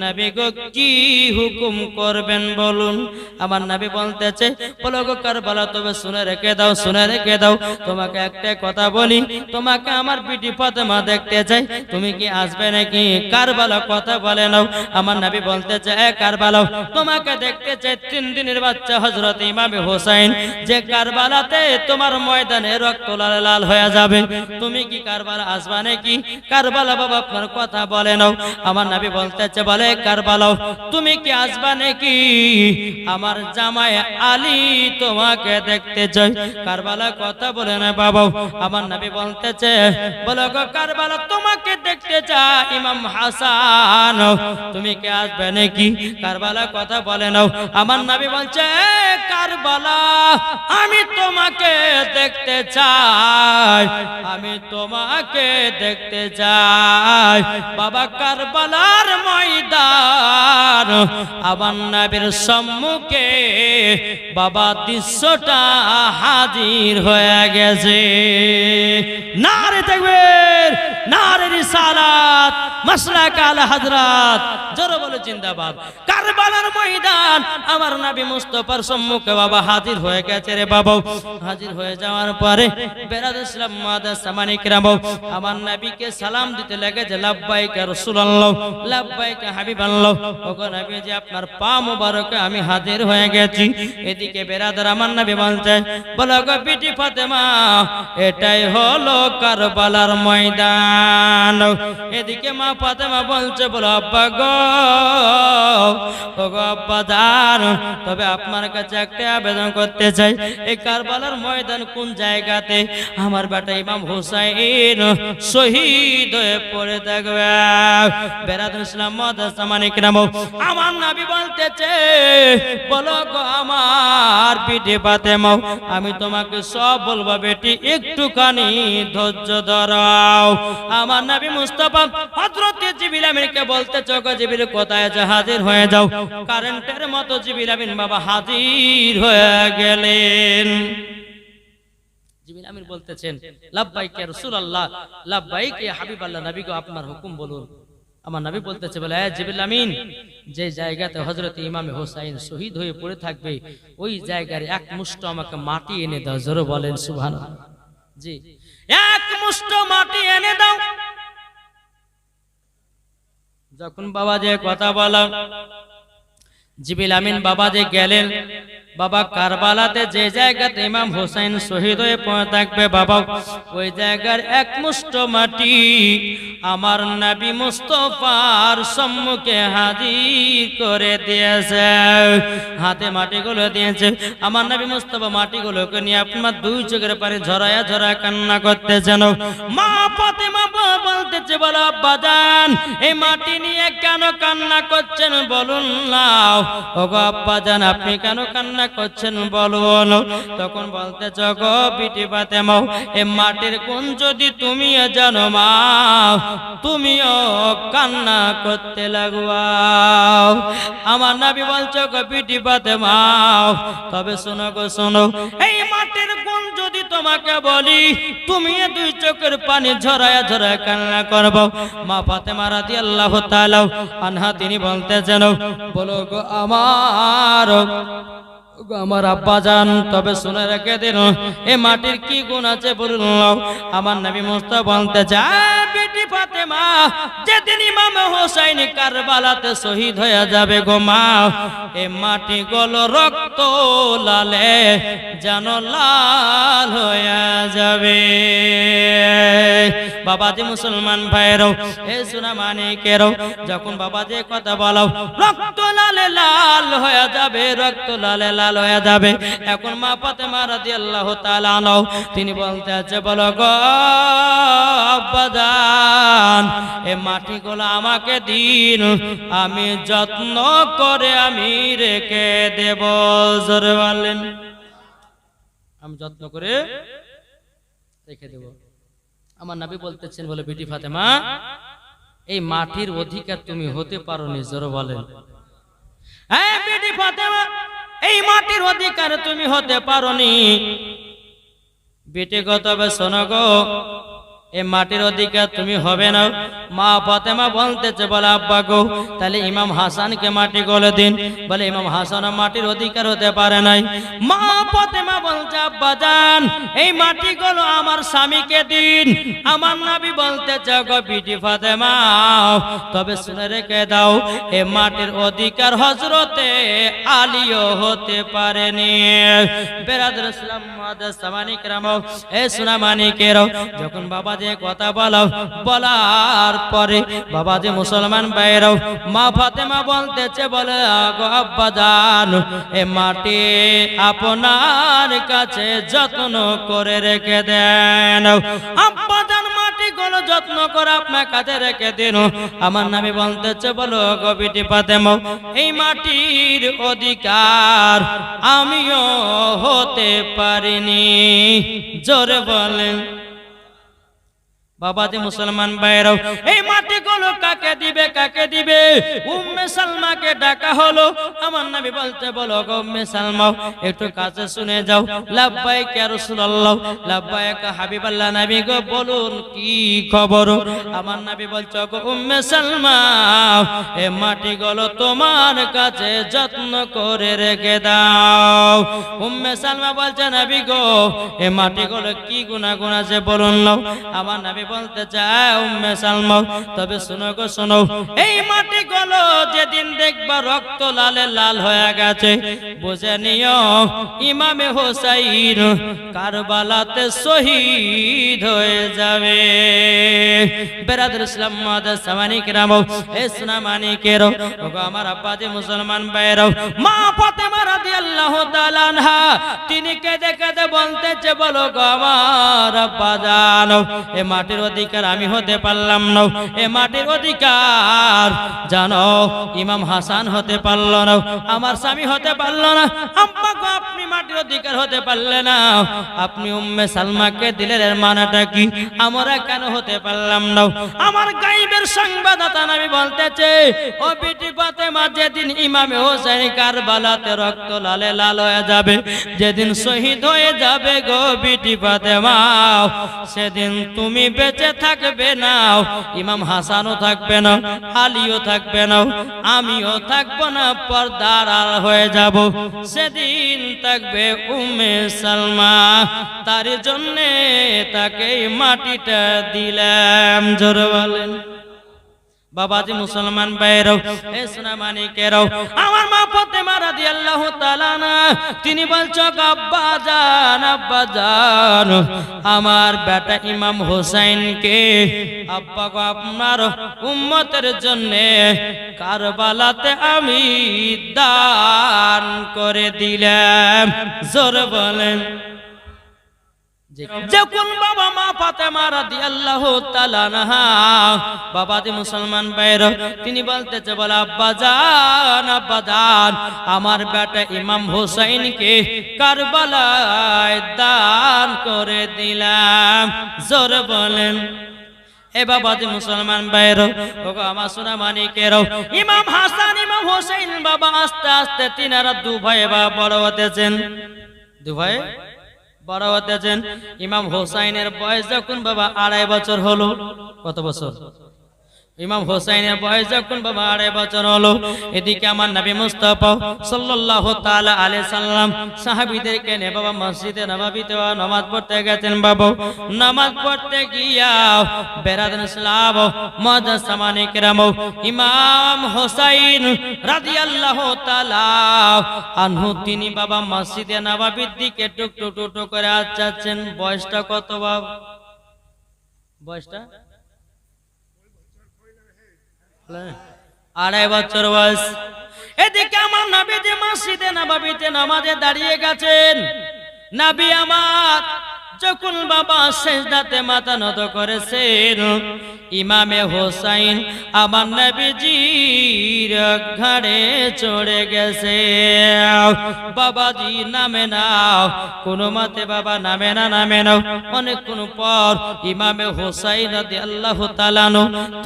নবী গো কি হুকুম করবেন বলুন। আমার নবী বলতেছে বলো গো কারবালা তবে শুনে রেখে দাও, শুনে রেখে দাও। তোমাকে একটা কথা বলি, তোমাকে আমার বিটি ফাতেমা দেখতে চাই, তুমি কি আসবে নাকি? কারবালা কথা বলে নাও। আমার নবী বলতেছে এ কারবালা তোমাকে দেখতে চাই 3 দিনের বাচ্চা হযরত ইমাম হোসেন যে কারবালাতে তোমার ময়দানে রক্ত লাল হয়ে যাবে, তুমি কি কারবালা আসবা নাকি? কারবালা বাবা আপনার কথা বলে নাও। আমার নবী বলতেছে বলে কারবালা তুমি কি আসবা নাকি? আমার জামাই আলী তোমাকে দেখতে চাই। কারবালা কথা বলে না বাবা। আমার নবী বলতেছে বলো গো কারবালা তোমাকে দেখতে চাই ইমাম হাসান, তুমি কি আসবে নাকি? কারবালা কথা বলে নাও। আমার নবী বলছে কারবালা আমি তোমাকে দেখতে চাই, আমি তোমাকে দেখতে চাই। বাবা কারবালার ময়দান আমার নবীর সম্মুখে বাবা দৃশ্যটা হাজির হয়ে গেছে। নারে তাকবীর, নারে রিসালাত, মাসলাক আলা হযরত। জোরে বলে জিন্দাবাদ। কারবালার ময়দান আমার নবী মুস্তাফার সম্মুখে বাবা হাজির হয়ে গেছে রে বাবা। হাজির হয়ে যাওয়ার পরে বিরাদর ইসলাম মুআদ্দিন সামানি کرام আমার নবীকে সালাম দিতে লেগেছে লাব্বাইক ইয়া রাসূলুল্লাহ, লাব্বাইক ইয়া হাবিবাল্লাহ। ওগো নবীজি আপনার পা মোবারকে আমি হাজির হয়ে গেছি। এদিকে বিরাদর আমার নবী বলছে বলো গো বিটি ফাতেমা এটাই হলো কারবালার ময়দান। এদিকে মা ফাতেমা বলছে বলো আব্বা গো ওগো আব্বা জান তবে আপনার কাছে একটা আবেদন করতে চাই, এই কারবালার ময়দান কোন জায়গাতে? আমার বেটা ইমাম হোসেন শহীদ হয়ে পড়ে থাকবে। বিরাদর ইসলাম মুআদ্দিন সামানি کرام আমার নবী বলতেছে বলো গো আমার বিটি ফাতেমা আমি তোমাকে সব বলবো বেটি একটুখানি ধৈর্য ধরাও। আমার নবী মুস্তাফা হযরত জিবরিল আমিনকে বলতেছে গো জিবরিল কোথায় আছে? হাজির হয়ে যাও। কারেন্টের মতো জিবরিল আমিন বাবা হাজির হয়ে গেলেন। জিবরিল আমিন বলতেছেন লাব্বাইক ইয়া রাসূলুল্লাহ, লাব্বাইক ইয়া হাবিবাল্লাহ। নবী গো আপনার হুকুম বলুন। আমার নবী বলতেছে বলে জিবরিল আমিন যে জায়গাতে হযরত ইমাম হোসেন শহীদ হয়ে পড়ে থাকবে ওই জায়গার এক মুষ্ঠ আমাকে মাটি এনে দাও। জোরে বলেন সুবহানাল্লাহ। জি এক মুষ্ঠ মাটি এনে দাও। যখন বাবা যে কথা বলা জিবরিল আমিন বাবা যে গেলেন বাবা কারবালাতে যে জায়গাতে ইমাম হোসেন শহীদ হয়ে পড়ে থাকবে বাবা, ওই জায়গার এক মুষ্ট মাটি আমার নবী মুস্তাফার সম্মুখে হাজির করে দিয়েছে। হাতে মাটিগুলো দিয়েছে, আমার নবী মুস্তাফা মাটিগুলোকে নিয়ে আপনার দুই চোখের পানি ঝরায়া ঝরা কান্না করতেছেন। মা ফাতেমা বলতেছে, বলো আব্বাজান এই মাটি নিয়ে কেন কান্না করছেন বলুন না। ওগো আব্বাজান আপনি কেন কান্না করছেন বলুন। তখন বলতেছ, গো বিটি ফাতেমা এই মাটির কোন যদি তুমি জানো মা, তুমিও কান্না করতে লাগবা। আমার নবী বলছো, গো বিটি ফাতেমা তবে শোনো গো শোনো, এই মাটির কোন যদি তোমাকে বলি তুমি দুই চোখের পানি ঝরায়া ঝরায়া কান্না করবো। মা ফাতেমা রাদিয়াল্লাহু তাআলা আনহা তিনি বলতেছেন, বলো গো আমার আব্বাজান তবে শুনে রেখে দিন এ মাটির কি গুণ আছে বলুন। আমার নবী মুস্তাফা বলতে যায়, বিটি ফাতেমা যেদিন ইমাম হোসেন কারবালাতে শহীদ হয়ে যাবে গো মা, এ মাটি গুলো রক্ত লালে যেন লাল হয়ে যাবে। বাবাজি মুসলমান ভাইরাও এ সোনা মানিকেরও, যখন বাবাজি কথা বলো রক্ত লালে লাল হয়ে যাবে, রক্ত লালে লাল হয়ে যাবে। এখন মা ফাতেমা রাদিয়াল্লাহু তাআলা আনহা তিনি বলতে আছে, বলো গো আব্বাজান এই মাটিগুলো আমাকে দিন, আমি যত্ন করে আমি রেখে দেব। জোরে বলেন, আমি যত্ন করে রেখে দেব। আমার নবী বলতেছেন, বলে বিটি ফাতেমা এই মাটির অধিকার তুমি হতে পারো নি। জোরে বলেন, হ্যাঁ বিটি ফাতেমা এই মাটির অধিকার তুমি হতে পারো নি। বেটে গো তবে শোনো গো এই মাটির অধিকার তুমি হবে না। মা ফাতেমা বলতেছে, বলে আব্বা গো তাহলে ইমাম হাসানকে মাটি গলে দিন। বলে ইমাম হাসান মাটির অধিকার হতে পারে নাই। মা ফাতেমা বলছে, আব্বা জান এই মাটি গুলো আমার স্বামীকে দিন। আমার নবী বলতেছে, গো বিটি ফাতেমা তবে শুনে রেখে দাও এই মাটির অধিকার হযরতে আলীও হতে পারেনি। বেরাদর ইসলাম মুআদ্দাস সামানি کرام এ সোনা মানিকেরও, যখন বাবা যে কথা বলার পরে বাবাজি মুসলমান ভাইরাও মা ফাতেমা বলতেছে, বলে গো আব্বাজান এ মাটি আপনার কাছে যত্ন করে রেখে দেন। আব্বাজান মাটিগুলো যত্ন করে আপনার কাছে রেখে দিন। আমার নবী বলতেছে, বলো গো বিটি ফাতেমা এই মাটির অধিকার আমিও হতে পারিনি। জোরে বলেন বাবাজি মুসলমান ভাইরাও এই মাটিগুলো কাকে দিবে কাকে দিবে? উম্মে সালমাকে ডাকা হলো। আমার নবী বলতে, বলো গো উম্মে সালমা একটু কাছে শুনে যাও। লাব্বাইক ইয়া রাসূলুল্লাহ, লাব্বাইক হাবিবাল্লাহ, নবী গো বলুন কি খবর? আমার নবী বলছে, গো উম্মে সালমা এই মাটিগুলো তোমার কাছে যত্ন করে রেখে দাও। উম্মে সালমা বলছে, নবী গো এই মাটিগুলো কি গুনাহ আছে বলুন না। আমার নবী বলতে চায়, উম্মে সালমা তবে শোনো গো শোনো, এই মাটিগুলো যেদিন দেখবা রক্ত লালে লাল হয়ে গেছে বুঝে নিও ইমামে হোসাইন কারবালাতে শহীদ হয়ে যাবে। বেরাদর ইসলাম মুআদ্দাস সামানি کرام এ সোনা মানিকেরও, ওগো আমার আব্বাজি মুসলমান ভাইরাও মা ফাতেমা রাদিয়াল্লাহু তাআলা আনহা তিনি কেঁদে কেঁদে বলতেছে, বলো গো আমার আব্বাজান এ মাটির অধিকার আমি হতে পারলাম না। এ মাটির অধিকার জানো ইমাম হাসান হতে পারলো না, আমার স্বামী হতে পারলো না। আব্বা গো আপনি মাটির অধিকার হতে পারলে না, আপনি উম্মে সালমাকে দিলেন, এর মানেটা কি? আমরা কেন হতে পারলাম না? আমার গায়েবের সংবাদদাতা নবী বলতেছে, ও বিটি ফাতেমা যেদিন ইমামে হোসেন কারবালাতে রক্ত লালে লাল হয়ে যাবে, যেদিন শহীদ হয়ে যাবে গো বিটি ফাতেমা, সেদিন তুমি বেঁচে থাকবে না, ইমাম হাসানও থাকবে না, আলীও থাকবে না, আমিও থাকবো না, পর্দার আড়াল হয়ে যাব। সেদিন থাকবে উম্মে সালমা, তার জন্যে তাকে মাটিটা দিলাম। জোরে বলেন বাবাজি মুসলমান ভাইরাও, এ সোনা মানিকেরাও, আমার মা ফাতেমা রাদিয়াল্লাহু তাআলা না তিনি বলছো আব্বা জান, আব্বা জান, আমার বেটা ইমাম হোসেনকে আব্বা গো আপনার উম্মতের জন্য কারবালাতে আমি দান করে দিলাম। জোরে বলেন। যখন বাবা মা ফাতেমা রাদিয়াল্লাহু তাআলা আনহা, বাবাজি মুসলমান ভাইরা, তিনি বলতেছে বলে আব্বা জান, আব্বা জান, আমার বেটা ইমাম হোসেনকে কারবালায় দান করে দিলাম। জোরে বলেন। এ বাবাজি মুসলমান ভাইরা, ওগো আমার সোনা মানিকেরাও, ইমাম হাসান ইমাম হোসেন বাবা আস্তে আস্তে তিনারা দু ভাই বাবা বড় হতেছেন, দু ভাই বড় হতেছেন। ইমাম হোসাইনের বয়স যখন বাবা 2.5 বছর হলো, কত বছর? ইমাম হোসেনের বয়স যখন বাবা 2.5 বছর হলো, এদিকে আমার নবী মুস্তাফা সাল্লাল্লাহু তাআলা আলাইহি সাল্লাম সাহাবীদেরকে নিয়ে বাবা মসজিদে নববীতে নামাজ পড়তে গেছেন। বাবা নামাজ পড়তে গিয়া বেরাদান ইসলাম মুআজ্জাজ সামানে কিরাম, ইমাম হোসেন রাদিয়াল্লাহু তাআলা আনহু তিনি বাবা মসজিদে নববীর দিকে টুক টুক টুক করে যাচ্ছেন। বয়সটা কত বাবা? বয়সটা 2.5 বছর বয়স। এদিকে আমার নবী যে মসজিদে নববীতে নামাজে দাঁড়িয়ে গেছেন, নবী আমার যখন বাবা সিজদাতে মাথা নত করেছেন, ইমামে হোসেন আমার নবীজির ঘাড়ে চড়ে গেছে। বাবাজি নামে নাও, কোন মতে বাবা নামে না, নামে নাও। অনেকক্ষণ পর ইমামে হোসেন রাদিয়াল্লাহু তাআলা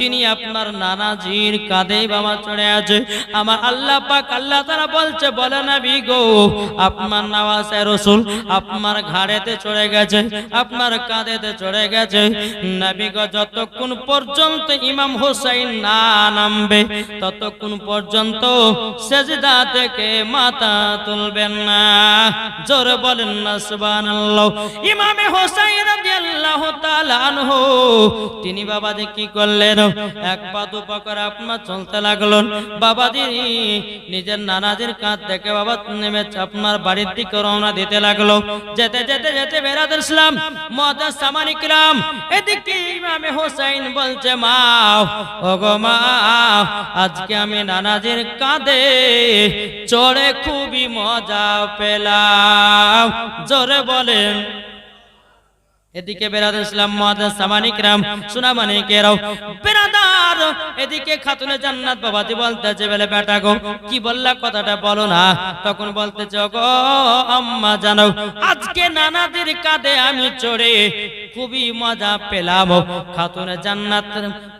তিনি আপনার নানাজির কাঁধে বাবা চড়ে আছে। আমার আল্লাহ পাক আল্লাহ তাআলা বলছে, বলে নবী গো, আপনার নওয়াজে রাসূল আপনার ঘাড়েতে চড়ে গেছে, আপনার কাঁধেতে চড়ে গেছে। নবী গো যতক্ষণ পর্যন্ত ইমাম হোসেন না নামবে ততক্ষণ পর্যন্ত সিজদা থেকে মাথা তুলবেন না। জোরে বলেন না সুবহানাল্লাহ। ইমামে হোসেন রাদিয়াল্লাহু তাআলা আনহু তিনি বাবাজি কি করলেন, এক পা দু পা করে আপনার চলতে লাগলেন। বাবাজি নিজের নানাজির কাঁধ থেকে বাবা নেমে আপনার বাড়ির দিকে রওনা দিতে লাগলো। যেতে যেতে যেতে বেরাদার ইসলাম মুআজ্জাজ সামানে কিরাম, এদিকে ইমামে হোসেন বলছে, মা ওগো মা, আজকে আমি নানাজির কাঁধে চড়ে খুবই মজা পেলাম। জোরে বলেন। এদিকে বেরাদার ইসলাম মুআজ্জাজ সামানে কিরাম, সোনা মানিকেরাও, বেরাদার, এদিকে খাতুনে জান্নাত বাবাজি বলতেছে, বলে বেটা গো কি বললা কথাটা বলো না। তখন বলতেছে, গো আম্মা জানো, আজকে নানাদের কাঁধে আমি চড়ে খুবই মজা পেলাম। খাতুনে জান্নাত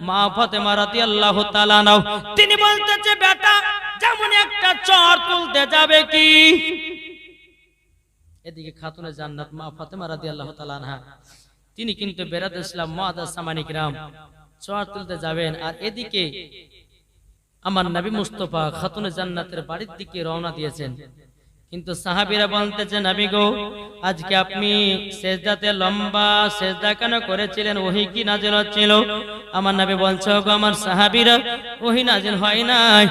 মা ফাতেমা রাদিয়াল্লাহু তাআলা আনহা তিনি বলতেছে, বেটা যেমন একটা চড় তুলতে যাবে কি। এদিকে খাতুনে জান্নাত মা ফাতেমা রাদিয়াল্লাহু তাআলা আনহা তিনি কিন্তু বেরাদার ইসলাম মুআজ্জাজ সামানে কিরাম চড় তুলতে যাবেন, আর এদিকে আমার নবী মুস্তাফা খাতুনে জান্নাতের বাড়ির দিকে রওনা দিয়েছেন। কিন্তু সাহাবীরা বলতেছে, নবী গো আজকে আপনি সিজদাতে লম্বা সিজদা কেন করেছিলেন, ওহী কি নাযিল হচ্ছিল? আমার নবী বলছে, গো আমার সাহাবীরা, ওহী নাযিল হয় নাই,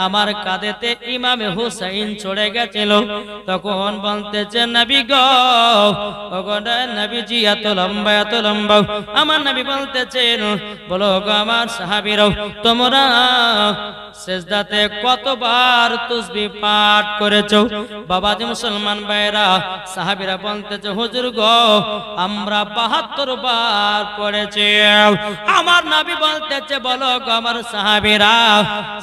আমার কাঁধেতে ইমামে হোসেন চড়ে গেছিল। তখন বলতেছে, নবী গো, ওগো নবীজি এত লম্বা এত লম্বা। আমার নবী বলতেছেন, বলো গো আমার সাহাবীরা, তোমরা সিজদাতে কতবার তাসবিহ পাঠ করেছো? বাবাজি মুসলমান ভাইরা, সাহাবীরা বলতেছে, হুজুর গো আমরা 72 বার পড়েছি। আমার নবী বলতেছে, বলো গো আমার সাহাবীরা,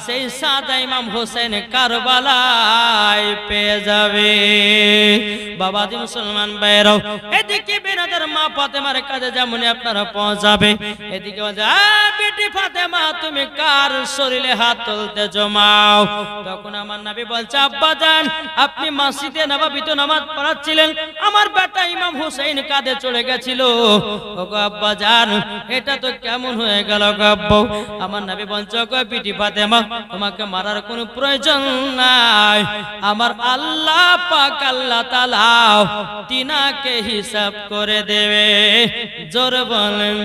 সেই সাদা ইমাম হোসেন কারবালায় পেয়ে যাবে। বাবাজি মুসলমান ভাইরা, এদিকে বেরাদার মা ফাতেমার কাছে যেমন আপনারা পৌঁছাবে, এদিকে বলছে, বেটি ফাতেমা তুমি কার শরীরে হাত তুলতে জমাও। তখন আমার নবী বলছে, আব্বা জান আপনি মসজিদে নববীতে নামাজ পড়াচ্ছিলেন, আমার বেটা ইমাম হোসেন কাঁধে চলে গেছিল। ওগো আব্বা জান এটা তো কেমন হয়ে গেল গো আব্বা। আমার নবী বলছে, গো বেটি ফাতেমা তোমাকে মারার কোনো প্রয়োজন নাই, আমার আল্লাহ পাক আল্লাহ তাআলা তিনাকে হিসাব করে দেবে। জোরে বলেন।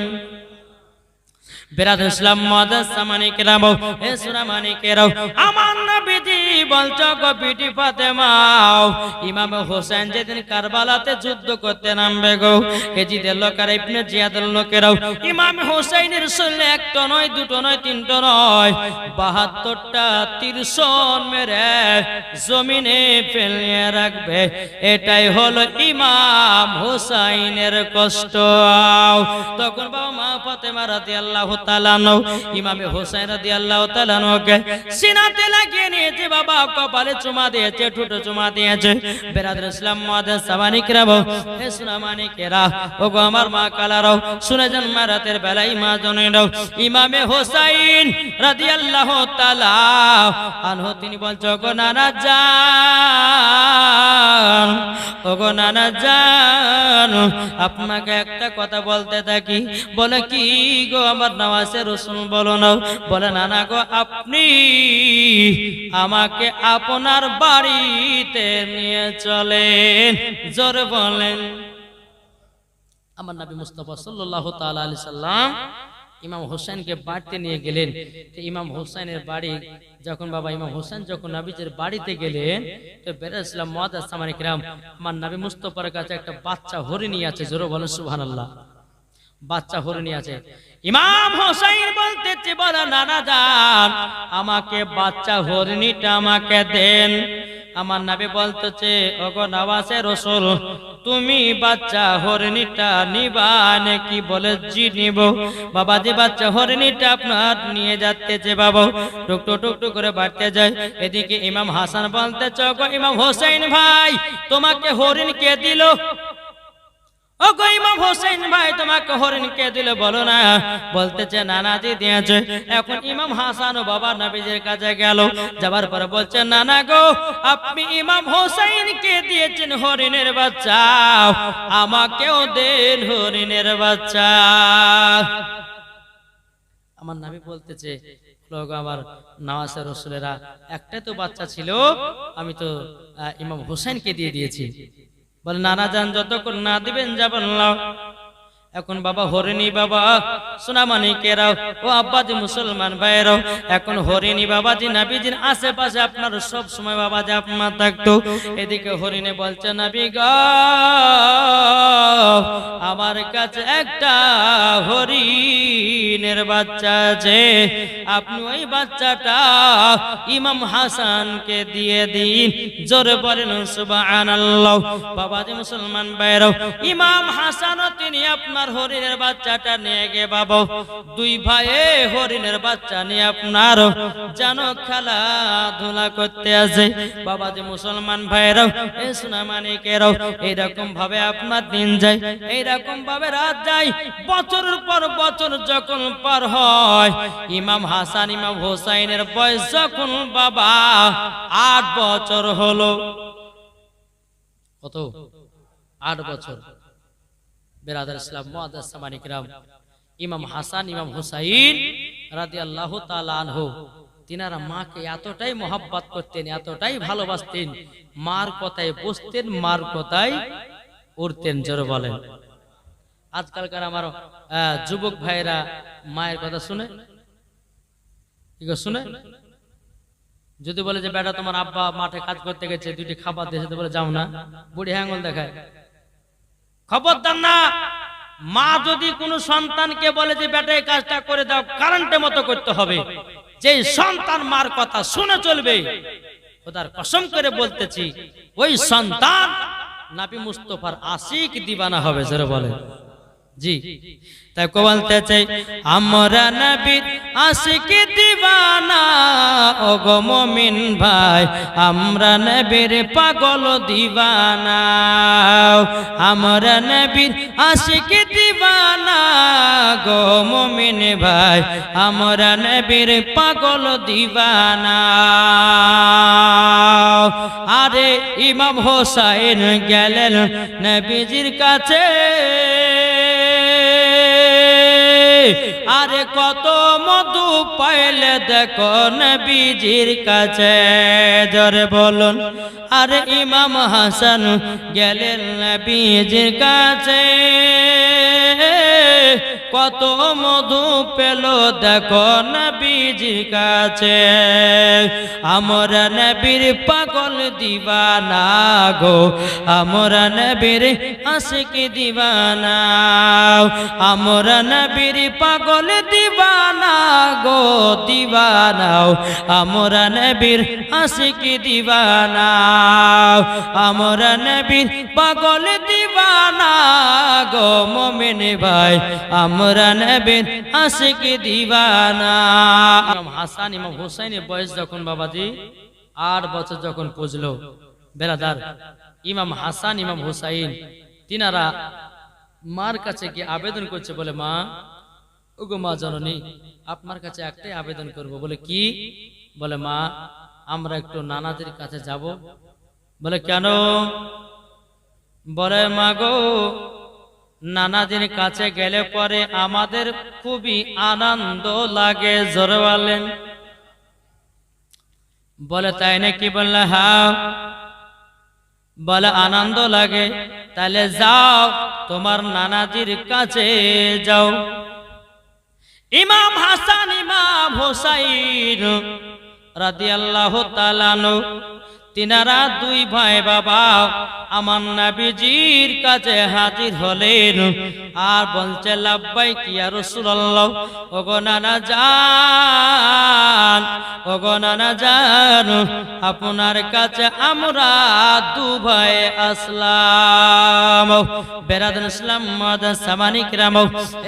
বিরাদর ইসলাম মুআজ্জাজ সামানিকেরাম হে সুনামানিকেরাম আমার নবীজি বলছো গো বিটি ফাতেমা ইমাম হোসেন যেদিন কারবালাতে যুদ্ধ করতে নামবে গো এজিদের লোকেরা ইবনে জিয়াদের লোকেরাও ইমাম হোসেনের শরীরে একটা নয় দুটো নয় তিনটা নয় 72টা তীরশন মেরে জমিনে ফেলিয়ে রাখবে এটাই হলো ইমাম হোসেনের কষ্ট তখন বাবা মা ফাতেমা রাদিয়াল্লাহু তাআলা আনহু ইমাম হোসেন রাদিয়াল্লাহু তাআলা আনহুকে সিনাতে লাগিয়ে নিয়েছে বাবা কপালে চুমা দিয়েছে ঠোঁটে চুমা দিয়েছে বিরাদর ইসলাম মুআজ্জাজ সামানিকেরাম হে সুনামানিকেরা ওগো আমার মা কালারাও শুনে যান মা রাতের বেলায় মা জনেরাও ইমামে হোসেন রাদিয়াল্লাহু তাআলা আনহু তিনি বলছো গো নানা জান ওগো নানা জান আপনাকে একটা কথা বলতে থাকি বলে কি গো আমার নওয়াজে রাসূল বলো না বলে নানা গো আপনি আমাকে আপনার বাড়িতে নিয়ে চলেন জোরে বলেন আমার নবী মুস্তাফা সাল্লাল্লাহু তাআলা আলাইহি সাল্লাম ইমাম হোসেনকে বাড়িতে নিয়ে গেলেন তো ইমাম হোসেনের বাড়ি যখন বাবা ইমাম হোসেন যখন নবীজির বাড়িতে গেলেন তো বিরাদর ইসলাম মুআজ্জাজ সামানিকেরাম আমার নবী মুস্তাফার কাছে একটা বাচ্চা হরিণী আছে জোরে বলেন সুবহানাল্লাহ বাচ্চা হরিণী আছে ইমাম হোসেন বলতেছে বলে নানা জান আমাকে বাচ্চা হরিণীটা আমাকে দেন আমার নবী বলতেছে ওগো নওয়াজে রাসূল তুমি বাচ্চা হরিণীটা নিবা নাকি বলে জি নিব বাবা যে বাচ্চা হরিণীটা আপনার নিয়ে যাচ্ছে বাবা টুকটুক টুকটুক করে বাড়তে যায় এদিকে ইমাম হাসান বলতেছে ওগো ইমাম হোসেন ভাই তোমাকে হরিণ কে দিল ওগো ইমাম হোসেন ভাই তোমাকে হরিণ কে দিল বলো না বলতেছে নানাজি দিয়েছে এখন ইমাম হাসান ও বাবা নবীজির কাছে গেল যাবার পরে বলছে নানা গো আপনি ইমাম হোসেনকে দিয়েছেন হরিণের বাচ্চা আমাকেও দেন হরিণের বাচ্চা আমার নবী বলতেছে লোক আমার নওয়াজে রাসূলেরা একটা তো বাচ্চা ছিল আমি তো ইমাম হোসেনকে দিয়ে দিয়েছি বলে নানা জান যতক্ষণ না দিবেন যাবেন না এখন বাবা হরিণী বাবা সোনামানিকেরাও ও আব্বাজি মুসলমান ভাইরাও এখন হরিণী বাবাজি নবীজির আশেপাশে আপনার সব সময় বাবাজি আপনার থাকতো এদিকে হরিণী বলছে নবী গো আমার কাছে একটা হরিণের বাচ্চা আছে আপনি ওই বাচ্চাটা ইমাম হাসানকে দিয়ে দিন জোরে বলেন সুবহানাল্লাহ বাবাজি মুসলমান ভাইরাও ইমাম হাসানও তিনি আপনার হরিণের বাচ্চাটা নিয়ে গে বাবা দুই ভাইয়ে হরিণের বাচ্চা নিয়ে আপনার জানো খেলাধুলা করতে আসে বাবাজি মুসলমান ভাইরাও এ সোনামানিকেরাও এইরকম ভাবে আপনার দিন যায় এইরকম ভাবে রাত যায় বছরের পর বছর যখন পার হয় ইমাম হাসান ইমাম হোসেনের বয়স যখন বাবা 8 বছর হলো কত 8 বছর বিরাদর ইসলাম মুআজ্জাজ সামানিকেরাম ইমাম হাসান ইমাম হুসাইন রাদিয়াল্লাহু তাআলা আনহু তিনারা মাকে এতটাই মহব্বত করতেন এতটাই ভালোবাসতেন মার কথায় বসতেন মার কথায় উঠতেন জোরে বলেন আজকালকার আমার যুবক ভাইরা মায়ের কথা শুনে কি শুনে যদি বলে যে বেটা তোমার আব্বা মাঠে কাজ করতে গেছে দুইটি খাবার দিয়েছে বলে যাও না বুড়ি আঙ্গুল দেখায় খবরদার না মা যদি কোনো সন্তানকে বলে যে বেটা এই কাজটা করে দাও কারেন্টের মতো করতে হবে যে সন্তান মার কথা শুনে চলবে খোদার কসম করে বলতেছি ওই সন্তান নবী মুস্তাফার আশিক দিবানা হবে জোরে বলে জি তাই কো বলতে চাই আমরা নবীর আশিক দিবানা ও গো মুমিন ভাই আমরা নবীর পাগল দিবানা আমরা নবীর আশিক দিবানা গো মুমিন ভাই আমরা নবীর পাগল দিবানা আরে ইমাম হোসেন গেলেন নবীজির কাছে আরে কত মধু পাইলে দেখো নবীজির কাছে জোরে বলুন আরে ইমাম হাসান গেলেন নবীজির কাছে কত মধু পেল দেখো নবীজির কাছে। আমরা নবীর পাগল দিওয়ানা গো, আমরা নবীর আশিক দিওয়ানা, আমরা নবীর পাগল দিওয়ানা গো দিওয়ানা, আমরা নবীর আশিক দিওয়ানা, আমরা নবীর পাগল দিওয়ানা গো মুমিন ভাই, আমরা নবীর আশিক দিওয়ানা। ইমাম হাসান ইমাম হুসাইনের বয়স যখন বাবাজি 8 বছর যখন পুজলো বেরাদার, ইমাম হাসান ইমাম হুসাইন তিনারা মার কাছে গিয়ে আবেদন করছে, বলে মা, ওগো মা জননী, আপনার কাছে একটাই আবেদন করব। বলে কি? বলে মা, আমরা একটু নানাদের কাছে যাব। বলে কেন? বলে মা গো, নানাদের কাছে গেলে পরে আমাদের খুবই আনন্দ লাগে। জোরে বলেন। বলে তাই নাকি? বললে হ্যাঁ। বলে আনন্দ লাগে, তাহলে যাও তোমার নানাজির কাছে যাও। ইমাম হাসান ইমাম হুসাইন রাদিয়াল্লাহু তাআলা আনহু তিনারা দুই ভাই বাবা আমার নবীজির কাছে হাজির হলেন আর বলছে, লাব্বাইক ইয়া রাসূলুল্লাহ, ওগো নানা জান, ওগো নানা জান, আপনার কাছে আমরা দু ভাই আসলাম। বেরাদার ইসলাম মাদার সামানি কিরাম,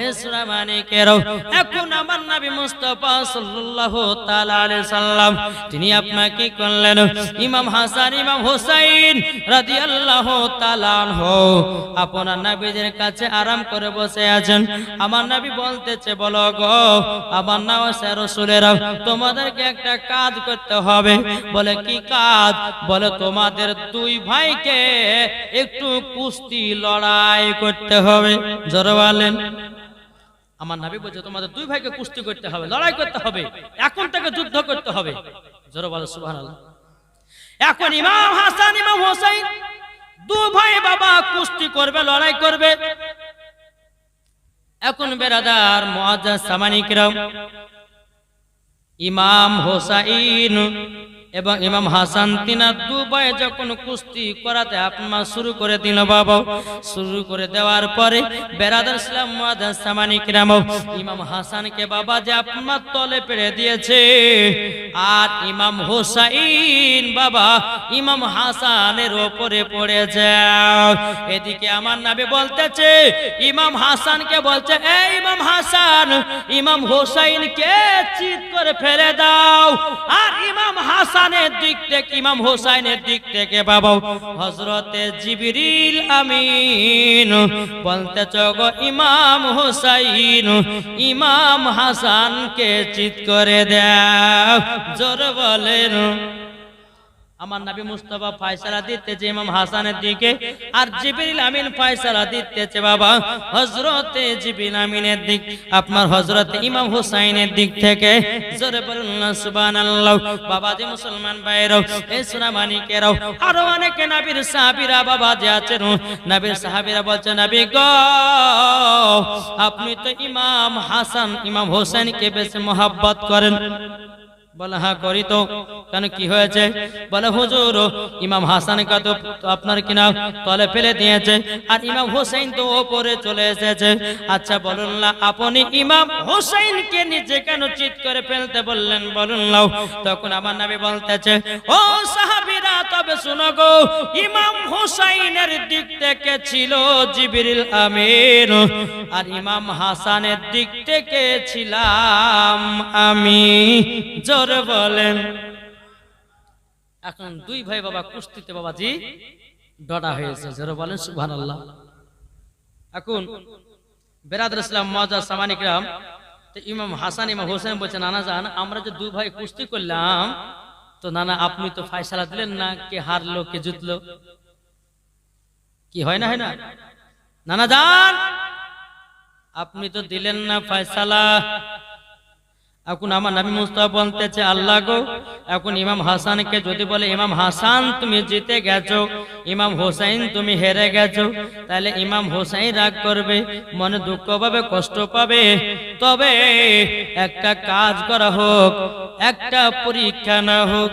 ইসলামানি কেরাম, এখন আমার নবী মুস্তাফা সাল্লাল্লাহু তাআলা আলাইহি সাল্লাম তিনি আপনাকে করলেন ইমাম হাসান ইমাম হুসাইন রাদিয়াল্লাহু তাআলা আনহু আপনার নবীর কাছে আরাম করে বসে আছেন। আমার নবী বলতেছে, বলো গো আমার নওয়াসে রাসূলেরা, তোমাদেরকে একটা কাজ করতে হবে। বলে কি কাজ? বলে তোমাদের দুই ভাইকে একটু কুস্তি লড়াই করতে হবে। জোরে বলেন। আমার নবী বলছে তোমাদের দুই ভাইকে কুস্তি করতে হবে, লড়াই করতে হবে, এখন থেকে যুদ্ধ করতে হবে। জোরে বলো সুবহানাল্লাহ। এখন ইমাম হাসান ইমাম হুসাইন দু ভাই বাবা কুস্তি করবে, লড়াই করবে। এখন বেরাদার মুআজ্জাজ সামানি কিরাম, ইমাম হুসাইন এবং ইমাম হাসান তিনা দু ভাই যখন কুস্তি করাতে আপনার শুরু করে দিল বাবা, শুরু করে দেওয়ার পরে বেরাদার ইসলাম মুআজ্জাজ সামানি কিরাম ইমাম হাসানকে বাবা যে আপনার তলে পেড়ে দিয়েছে, আর ইমাম হুসাইন বাবা ইমাম হাসানের উপরে পড়ে যায়। এদিকে আমার নবী বলতেছে, ইমাম হাসানকে বলছে, এই ইমাম হাসান, ইমাম হুসাইনকে চিৎ করে ফেলে দাও। আর ইমাম হাসানের দিক থেকে ইমাম হুসাইনের দিক থেকে বাবা হযরতে জিবরিল আমিন বলতেছে, গো ইমাম হুসাইন, ইমাম হাসানকে চিৎ করে দাও। জোরে বলেন। আমার নবী মুস্তাফা ফয়সালা দিতেছে ইমাম হাসানের দিকে, আর জিবরিল আমিন ফয়সালা দিতেছে বাবা হযরতে জিবরিল আমিনের দিক, আপনার হযরতে ইমাম হুসাইনের দিক থেকে। জোরে বলুন না সুবহানাল্লাহ। বাবা যে মুসলমান ভাইরাও, এই সোনা মানিকেরাও, আরো অনেকে নবীর সাহাবীরা বাবা যে আছেন, নবীর সাহাবীরা বলছে, নবী গো আপনি তো ইমাম হাসান ইমাম হুসাইনকে বেশি মহব্বত করেন। বলে হ্যাঁ করি তো। কেন কি হয়েছে? বলে হুজুর ইমাম হাসানকে তো আপনার কিনা তলে ফেলে দিয়েছে, আর ইমাম হুসাইন তো ওপরে চলে এসেছে। আচ্ছা বলুন না, আপনি ইমাম হুসাইনকে নিচে কেন চিৎ করে ফেলতে বললেন? বলুন নাও। তখন আমার নবী বলতেছে, ও সাহাবীরা তবে শুনো গো, ইমাম হুসাইনের দিক থেকে ছিল জিবরিল আমিন, আর ইমাম হাসানের দিক থেকে ছিলাম আমি। জোরে বলেন। এখন দুই ভাই বাবা কুস্তিতে বাবাজি ডডা হয়েছে। জোরে বলেন সুবহানাল্লাহ। এখন বেরাদার ইসলাম মুআজ্জাজ সামানি কিরাম, ইমাম হাসান ইমাম হুসাইন বলছে, নানা জান, আমরা যে দুই ভাই কুস্তি করলাম, তো নানা আপনি তো ফয়সালা দিলেন না, কে হারলো কে জিতলো। কি হয় না, হয় না? নানা জান আপনি তো দিলেন না ফয়সালা। এখন আমার নবী মুস্তাফা বলতেছে, আল্লাহ গো এখন ইমাম হাসানকে যদি বলে ইমাম হাসান তুমি জিতে গেছো, ইমাম হোসেন তুমি হেরে গেছো, তাহলে ইমাম হোসেন রাগ করবে, মনে দুঃখ পাবে, কষ্ট পাবে। তবে একটা কাজ করা হোক, একটা পরীক্ষা না হোক।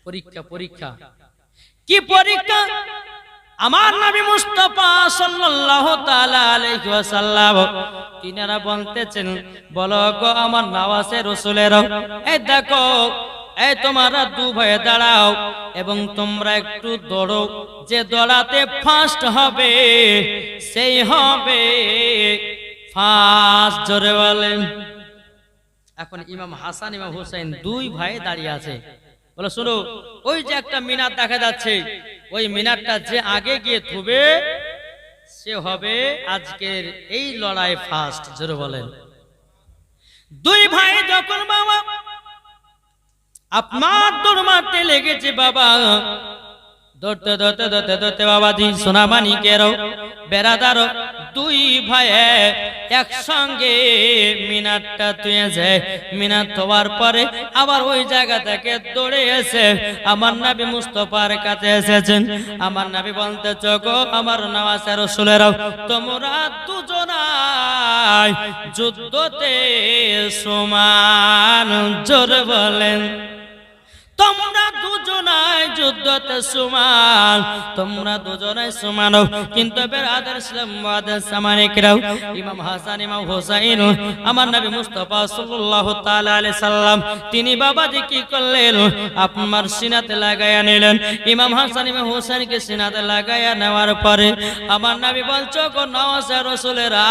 পরীক্ষা পরীক্ষা কি পরীক্ষা? আমার নবী মুস্তাফা সাল্লাল্লাহু তাআলা আলাইহি ওয়াসাল্লাম তিনারা বলতেছেন, বলো গো আমার নওয়াজে রাসূলেরা, এই দেখো, এই তোমরা দু ভাই দাঁড়াও এবং তোমরা একটু দৌড়ো, যে দৌড়াতে ফার্স্ট হবে সেই হবে ফার্স্ট। জোরে বলেন। এখন ইমাম হাসান ইমাম হোসেন দুই ভাই দাঁড়িয়ে আছে। বলো শুনো, ওই যে একটা মিনার দেখা যাচ্ছে, ওই মিনারটা যে আগে গিয়ে থুবে সে হবে আজকের এই লড়াই ফার্স্ট। জোরে বলেন। দুই ভাই যখন বাবা আপনার দৌড় মারতে লেগেছে, বাবা দৌড়তে দৌড়তে দৌড়তে দৌড়তে বাবাজি সোনামানিকেরও বেড়াদারও দুই ভাই একসঙ্গে মিনারটা তুয়েছে। মিনার তোয়ার পরে আবার ওই জায়গা থেকে দৌড়ে এসে আমার নবী মুস্তাফার কাছে এসেছেন। আমার নবী বলতে গো আমার নওয়াজে রাসূলেরা, তোমরা দুজনাই যুদ্ধতে সমান। জোরে বলেন। তোমরা দুজনাই যুদ্ধতে সমান, তোমরা দুজনাই সমান। কিন্তু বেরাদার ইসলাম ওয়াদাস সামানিকরাও, ইমাম হাসান ইমাম হোসেন আমার নবী মুস্তাফা সাল্লাল্লাহু তাআলা আলাইহি সাল্লাম তিনি বাবাজি কি করলেন, আপনার সিনাতে লাগায়া নিলেন। ইমাম হাসান ইমাম হোসেনকে সিনাতে লাগায়া নেওয়ার পরে আমার নবী বলছো গো নওয়াজে রাসূলেরা,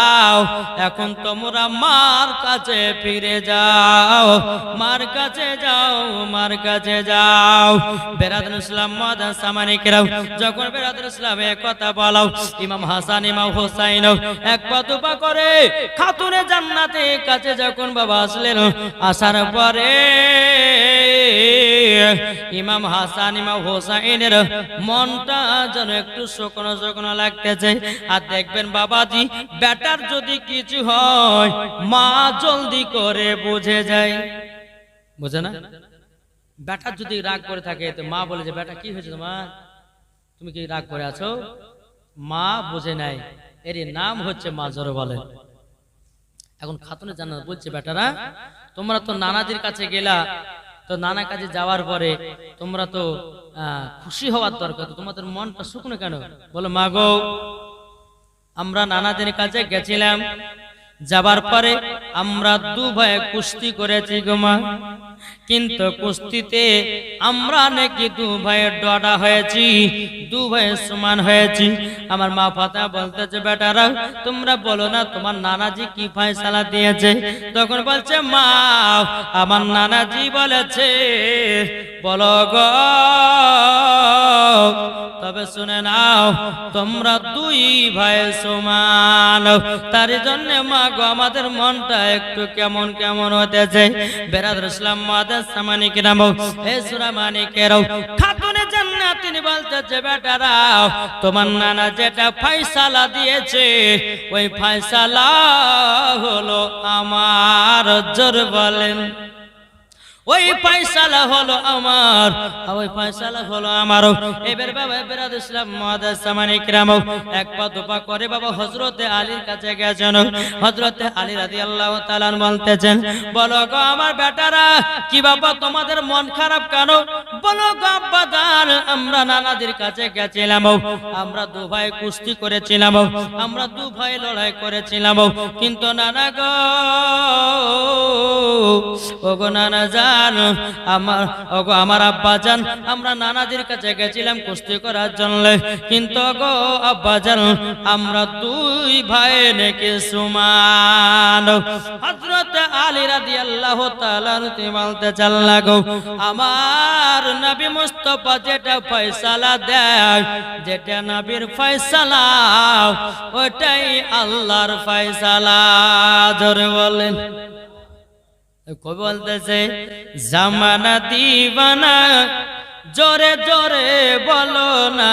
এখন তোমরা মার কাছে ফিরে যাও, মার কাছে যাও, মার কাছে যাও। বেরাদার ইসলাম ওয়াদাস সামানিকরাও, যখন বেরাদার ইসলামে কথা বলাও, ইমাম হাসান ইমাম হোসেন এক পা দুপা করে খাতুনে জান্নাতে কাছে যখন বাবা আসলেন, আসার পরে ইমাম হাসান ইমাম হোসেনের মনটা যেন একটু শুকনো শুকনো লাগতেছে। আর দেখবেন বাবাজি, বেটার যদি কিছু হয় মা জলদি করে বুঝে যায়, বুঝে না? বেটা যদি রাগ করে থাকে তো মা বলে যে বেটা কি হয়েছে তোমার, তুমি কি রাগ করে আছো? মা বুঝে নাই, এর নাম হচ্ছে মা। জোরে বলেন। এখন খাতুনে জান্নাত বলছে, বেটারা তোমরা তো নানাজির কাছে গেলা, তো নানা কাছে যাওয়ার পরে তোমরা তো খুশি হওয়ার দরকার, তোমাদের মনটা শুকনো কেন? বলো মা গো, আমরা নানাজির কাছে গেছিলাম, যাবার পরে আমরা দু ভাই কুস্তি করেছি গো মা, কিন্তু কুস্তিতে আমরা নাকি দু ভাইয়ের ডডা হয়েছি, দু ভাইয়ের সমান হয়েছি। আমার মা ফাতেমা বলতেছে, বেটারা তোমরা বলো না তোমার নানাজি কি ফয়সালা দিয়েছে? তখন বলছে, মা আমার নানাজি বলেছে, বলো গো, তবে শুনে নাও তোমরা দুই ভাই সমান। তার জন্য মা গো আমাদের মনটা একটু কেমন কেমন হতেছে। বেরাদার ইসলাম ওয়াদাস সামানিকরাও, হে সুরামানিকেরাও, খাতুনে জান্নাত তিনি বলতেছে, বেটারা তোমার নানা যেটা ফয়সালা দিয়েছে ওই ফয়সালা হলো আমার। জোর বলেন। ওই ফয়সালা হলো আমার, ওই ফয়সালা হলো আমার। এবার বাবা বেরাদার ইসলাম ওয়াদাস সামানিকরাও এক পা দুপা করে বাবা হযরতে আলীর কাছে গেছেন। হযরতে আলী রাদিয়াল্লাহু তাআলা বলতেছেন, বলো গো আমার বেটারা, কি বাবা তোমাদের মন খারাপ কেন? বলো গো আব্বা জান, আমরা নানাদের কাছে গেছিলাম, আমরা দু ভাই কুস্তি করেছিলাম, আমরা দু ভাই লড়াই করেছিলাম, কিন্তু নানা গো, ও গো নানা জান, আমার আব্বা জান, আমরা নানাদের কাছে গেছিলাম কুস্তি করার জন্য, কিন্তু গো আব্বা জান আমরা দুই ভাই নাকি সমান। হযরত আলী রাদিয়াল্লাহু তাআলা বলতে চাল্লা গো, আমার নবী মুস্তাফা যেটা ফয়সালা দেয়, যেটা নবীর ফয়সালা ওটাই আল্লাহর ফয়সালা। জোরে বলেন। কবি বলতেছে, জামানা দিবানা, জোরে জোরে বলো না,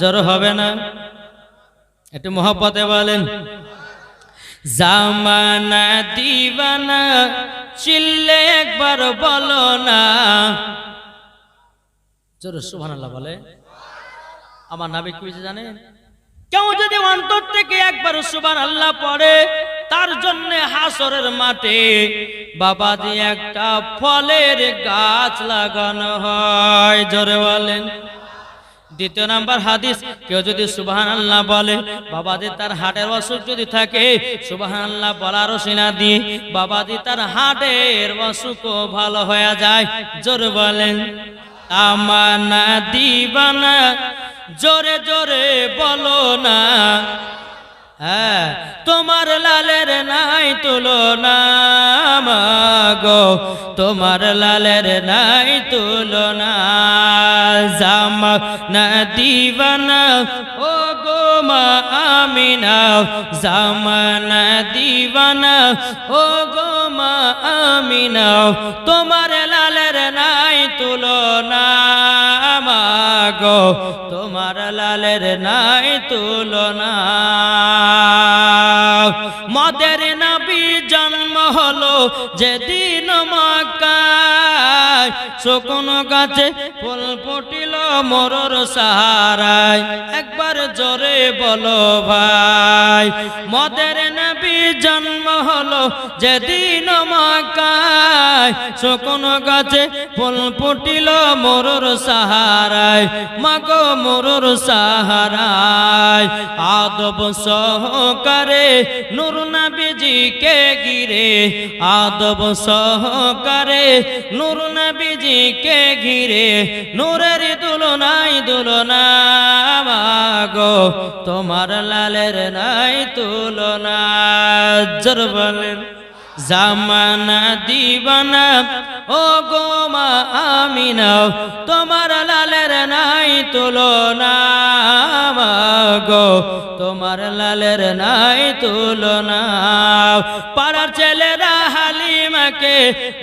জোর হবে না, একটু মহব্বতে বলেন। জামানা দিবানা, চিল্লে একবার বলো না, জোরে সুবহানাল্লাহ বলে। আমার নবী কি জানেন, কেউ যদি অন্তর থেকে একবার সুবহানাল্লাহ পড়ে, তার জন্য হাসরের মাঠে বাবাজি একটা ফলের গাছ লাগানো হয়। জোরে বলেন। দ্বিতীয় নাম্বার হাদিস, কেউ যদি সুবহানাল্লাহ বলে বাবাজি তার হার্টের অসুখ যদি থাকে, সুবহানাল্লাহ বলার ওসিলা দিয়ে বাবাজি তার হার্টের অসুখও ভালো হয়ে যায়। জোরে বলেন। আমানা দিবানা, জোরে জোরে বলো না, হ্যাঁ তোমার লালের নাই তুলনা মাগো, তোমার লালের নাই তুলনা। জামানা দিবানা ও গো মা আমিনা, জামানা দিবানা ও গো মা আমিনা, তোমার লালের নাই তুলনা মাগো, তোমার লালের নাই তুলনা। মদের নবী জন্ম হলো যেদিন মক্কায়, শকুন গাছে ফুল ফুটিল মরর সাহারায়। একবার জোরে বলো ভাই। মদের নবী জন্ম হলো যেদিন মক্কায়, শকুন গাছে ফুল ফুটিল মরর সাহারায়, মাগো মরর সাহারায়। আদব সহকারে নূর নবীজিকে ঘিরে, আদব সহকারে নূর নবীজিকে ঘিরে, নূরের দুলনাই দুলনা মাগো, তোমার লালের নাই তুলনা। জোরে বলেন। জামানা দিবানা ও গো মা আমিনা, তোমার লালের নাই তুলনা মাগো, তোমার লালের নাই তুলনা। পাড়ার ছেলেরা হালিমাকে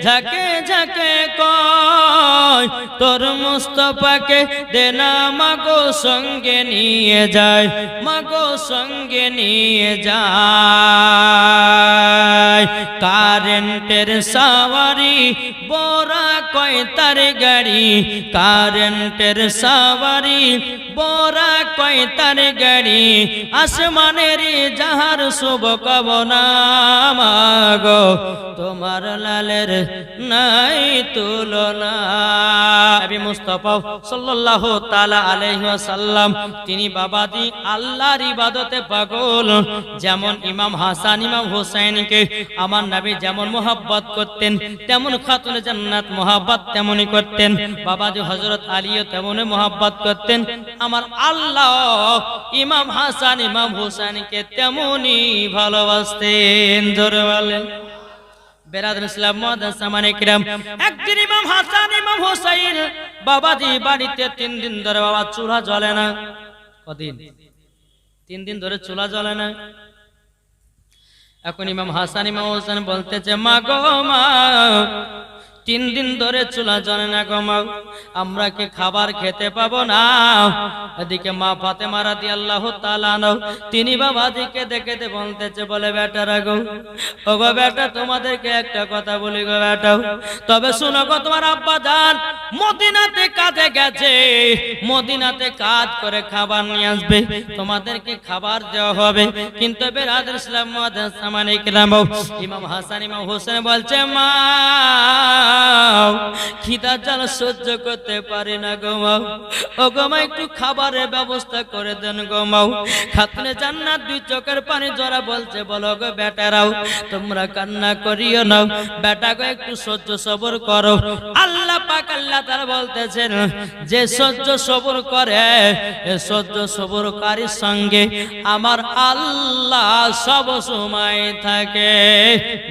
ঝাঁকে ঝাঁকে কয়, তোর মুস্তাফাকে দেনা মাগো সঙ্গে নিয়ে যায়, মাগো সঙ্গে নিয়ে যায়। কারেন্টের সাওয়ারি বড়া কয় তার গাড়ি, কারেন্টের সাওয়ারি বড়া কয় তার গাড়ি, আসমানের যাহার শুভ কামনা মাগো, তোমার লালের নাই তুলনা। নবী মুস্তাফা সাল্লাল্লাহু তাআলা আলাইহি ওয়াসাল্লাম তিনি বাবাজি আল্লাহর ইবাদতে পাগল। যেমন ইমাম হাসান ইমাম হুসাইনকে আমার নবী যেমন মোহাব্বত করতেন, তেমন খাতুনে জান্নাত মোহাব্বত তেমনই করতেন। বাবাজি হযরত আলীও তেমনই মোহাব্বত করতেন। আমার আল্লাহ ইমাম হাসান ইমাম হুসাইনকে তেমনই ভালোবাসতেন। জোরে বলেন। বেরাদর ইসলাম মুআদ্দাস সামানে কিরাম, একদিন ইমাম হাসান ইমাম হুসাইন বাবাজি বাড়িতে 3 দিন ধরে বাবা চুলা জ্বলে না। কদিন? 3 দিন ধরে চুলা জ্বলে না। এখন ইমাম হাসান ইমাম হুসাইন বলতেছে, মা গো মা, 3 দিন ধরে চুলা জ্বলে না গো মা, আমরা কি খাবার খেতে পাবো না? এদিকে মা ফাতেমা রাদিয়াল্লাহু তাআলা আনহা তিনি বাবাজিকে দেখতে বলতেছে, বলে বেটারা গো, ও গো বেটা, তোমাদেরকে একটা কথা বলি গো বেটা, তবে শুনো গো, তোমার আব্বা জান মদিনাতে কাজে গেছে, মদিনাতে কাজ করে খাবার নিয়ে আসবে, তোমাদেরকে খাবার দেওয়া হবে। কিন্তু বেরাদর ইসলাম মুআদ্দাস সামানে কিরাম, ইমাম হাসান ইমাম হুসাইন বলছে, মা খিদা জ্বালা সহ্য করতে পারি না গো মা, ও গো মা একটু খাবারের ব্যবস্থা করে দেন গো মা। খাতুনে জান্নাত 2 চোখের পানি জরা বলছে, বলো গো বেটারাও, তোমরা কান্না করিও না, বেটা গো একটু সহ্য সবর করো। আল্লাহ পাক আল্লাহ তাআলা বলতেছেন, যে সহ্য সবর করে, এ সহ্য সবরকারীর সঙ্গে আমার আল্লাহ সব সময় থাকে।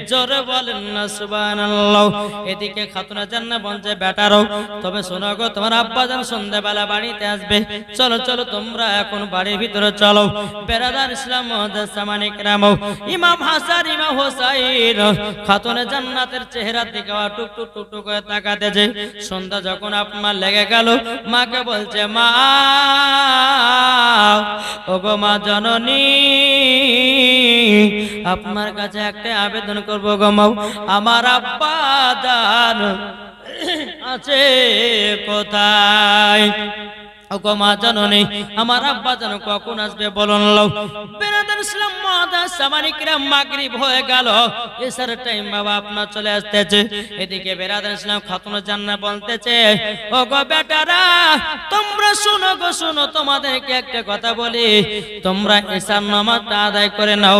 জোরে বলেন না সুবহানাল্লাহ। এদিকে খাতুনে জান্নাত বলছে, বেটারও তবে শোনো গো, তোমার আব্বা জান সন্ধ্যাবেলা বাড়িতে আসবে, চলো চলো তোমরা এখন বাড়ির ভিতরে চলো। বেরাদার ইসলাম মুআদ্দাস সামানে কিরাম, ইমাম হাসান ইমাম হুসাইন খাতুনে জান্নাতের চেহারার দিকে টুক টুক টুক টুক করে তাকাতেছে। সন্ধ্যা যখন আপনার লেগে গেল, মাকে বলছে, মা ওগো মা জননী, আপনার কাছে একটা আবেদন করবো গো মা, আমার আব্বা জান আছে কোথায়? ওগো মা জননী, আমার আব্বা জান কখন আসবে বলুন। বেরাদার ইসলাম মুআদ্দাস সামানি কিরাম, মাগরিব হয়ে গেল, এসার টাইম বাবা আপনার চলে আসতেছে। এদিকে বেরাদার ইসলাম খাতুনে জান্নাত বলতেছে, ওগো বেটারা তোমরা শুনো গো শুনো, তোমাদেরকে একটা কথা বলি, তোমরা এসার নামাজটা আদায় করে নাও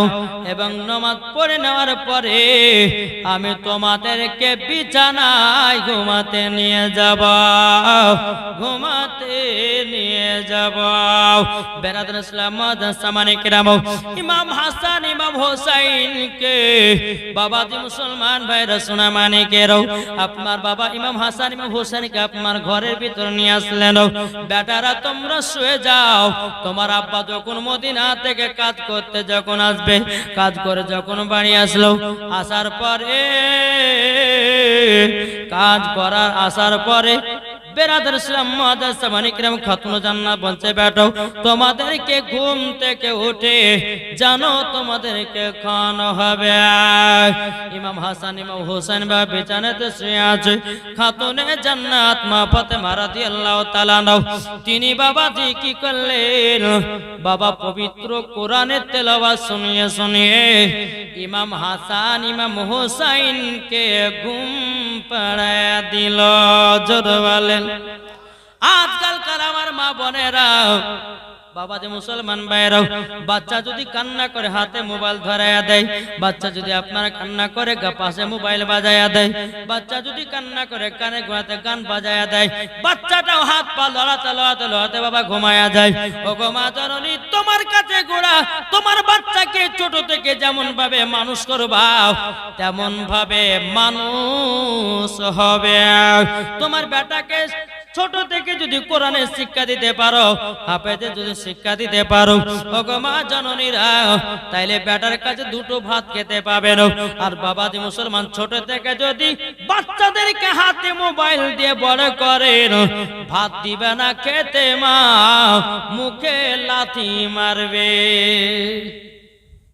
এবং নামাজ পড়ে নেওয়ার পরে আমি তোমাদেরকে বিছানায় ঘুমাতে নিয়ে যাব, ঘুমাতে নিয়ে যাব। বেরাদার ইসলাম মুআদ্দাস সামানি কিরাম, ইমাম হাসান ইমাম হোসাইনকে বাবাজি মুসলমান ভাইরা সোনা মানিকেরও, আপনার বাবা ইমাম হাসান ইমাম হোসেনকে আপনার ঘরের ভিতর নিয়ে আসলেন। বেটারা তোমরা শুয়ে যাও, তোমার আব্বা যখন মদিনা থেকে কাজ করতে যখন আসবে, কাজ করে যখন বাড়ি আসলো, আসার পরে কাজ করার আসার পরে বেরাদার ইসলাম মুআদ্দাস সামানি কিরাম খাতুনে জান্নাত বলছে, বেটো তোমাদেরকে ঘুম থেকে উঠে জানো তোমাদেরকে খাওয়ানো হবে। ইমাম হাসান ইমাম হোসেন বা বিছানাতে শুয়ে আছে, খাতুনে জান্নাত মা ফাতেমা রাদিয়াল্লাহু তাআলা তিনি বাবাজি কি করলেন, বাবা পবিত্র কোরআনের তেলাওয়াত শুনিয়ে শুনিয়ে ইমাম হাসান ইমাম হোসেনকে ঘুম পাড়ায় দিল। জোর বলেন। আজকালকার আমার মা বোনেরা, বাবা যে মুসলমান ভাইরাও, বাচ্চা যদি কান্না করে হাতে মোবাইল ধরাইয়া দেয়, বাচ্চা যদি আপনারা কান্না করে পাশে মোবাইল বাজাইয়া দেয়, বাচ্চা যদি কান্না করে কানে গোড়াতে গান বাজাইয়া দেয়, বাচ্চাটাও হাত পা লড়াতে লড়াতে লড়াতে বাবা ঘুমায়া যায়। ও গো মা জননী, তোমার কাছে গোড়া তোমার বাচ্চাকে ছোট থেকে যেমন ভাবে মানুষ করবা তেমন ভাবে মানুষ হবে। তোমার বেটাকে ছোট থেকে যদি কোরআনের শিক্ষা দিতে পারো, হাফেজে যদি শিক্ষা দিতে পারো, ওগো মা জননীরা, তাইলে বেটার কাছে দুটো ভাত খেতে পাবেন। আর বাবাজি মুসলমান, ছোট থেকে যদি বাচ্চাদেরকে হাতে মোবাইল দিয়ে বড় করেন, ভাত দিবে না খেতে, মা মুখে লাথি মারবে।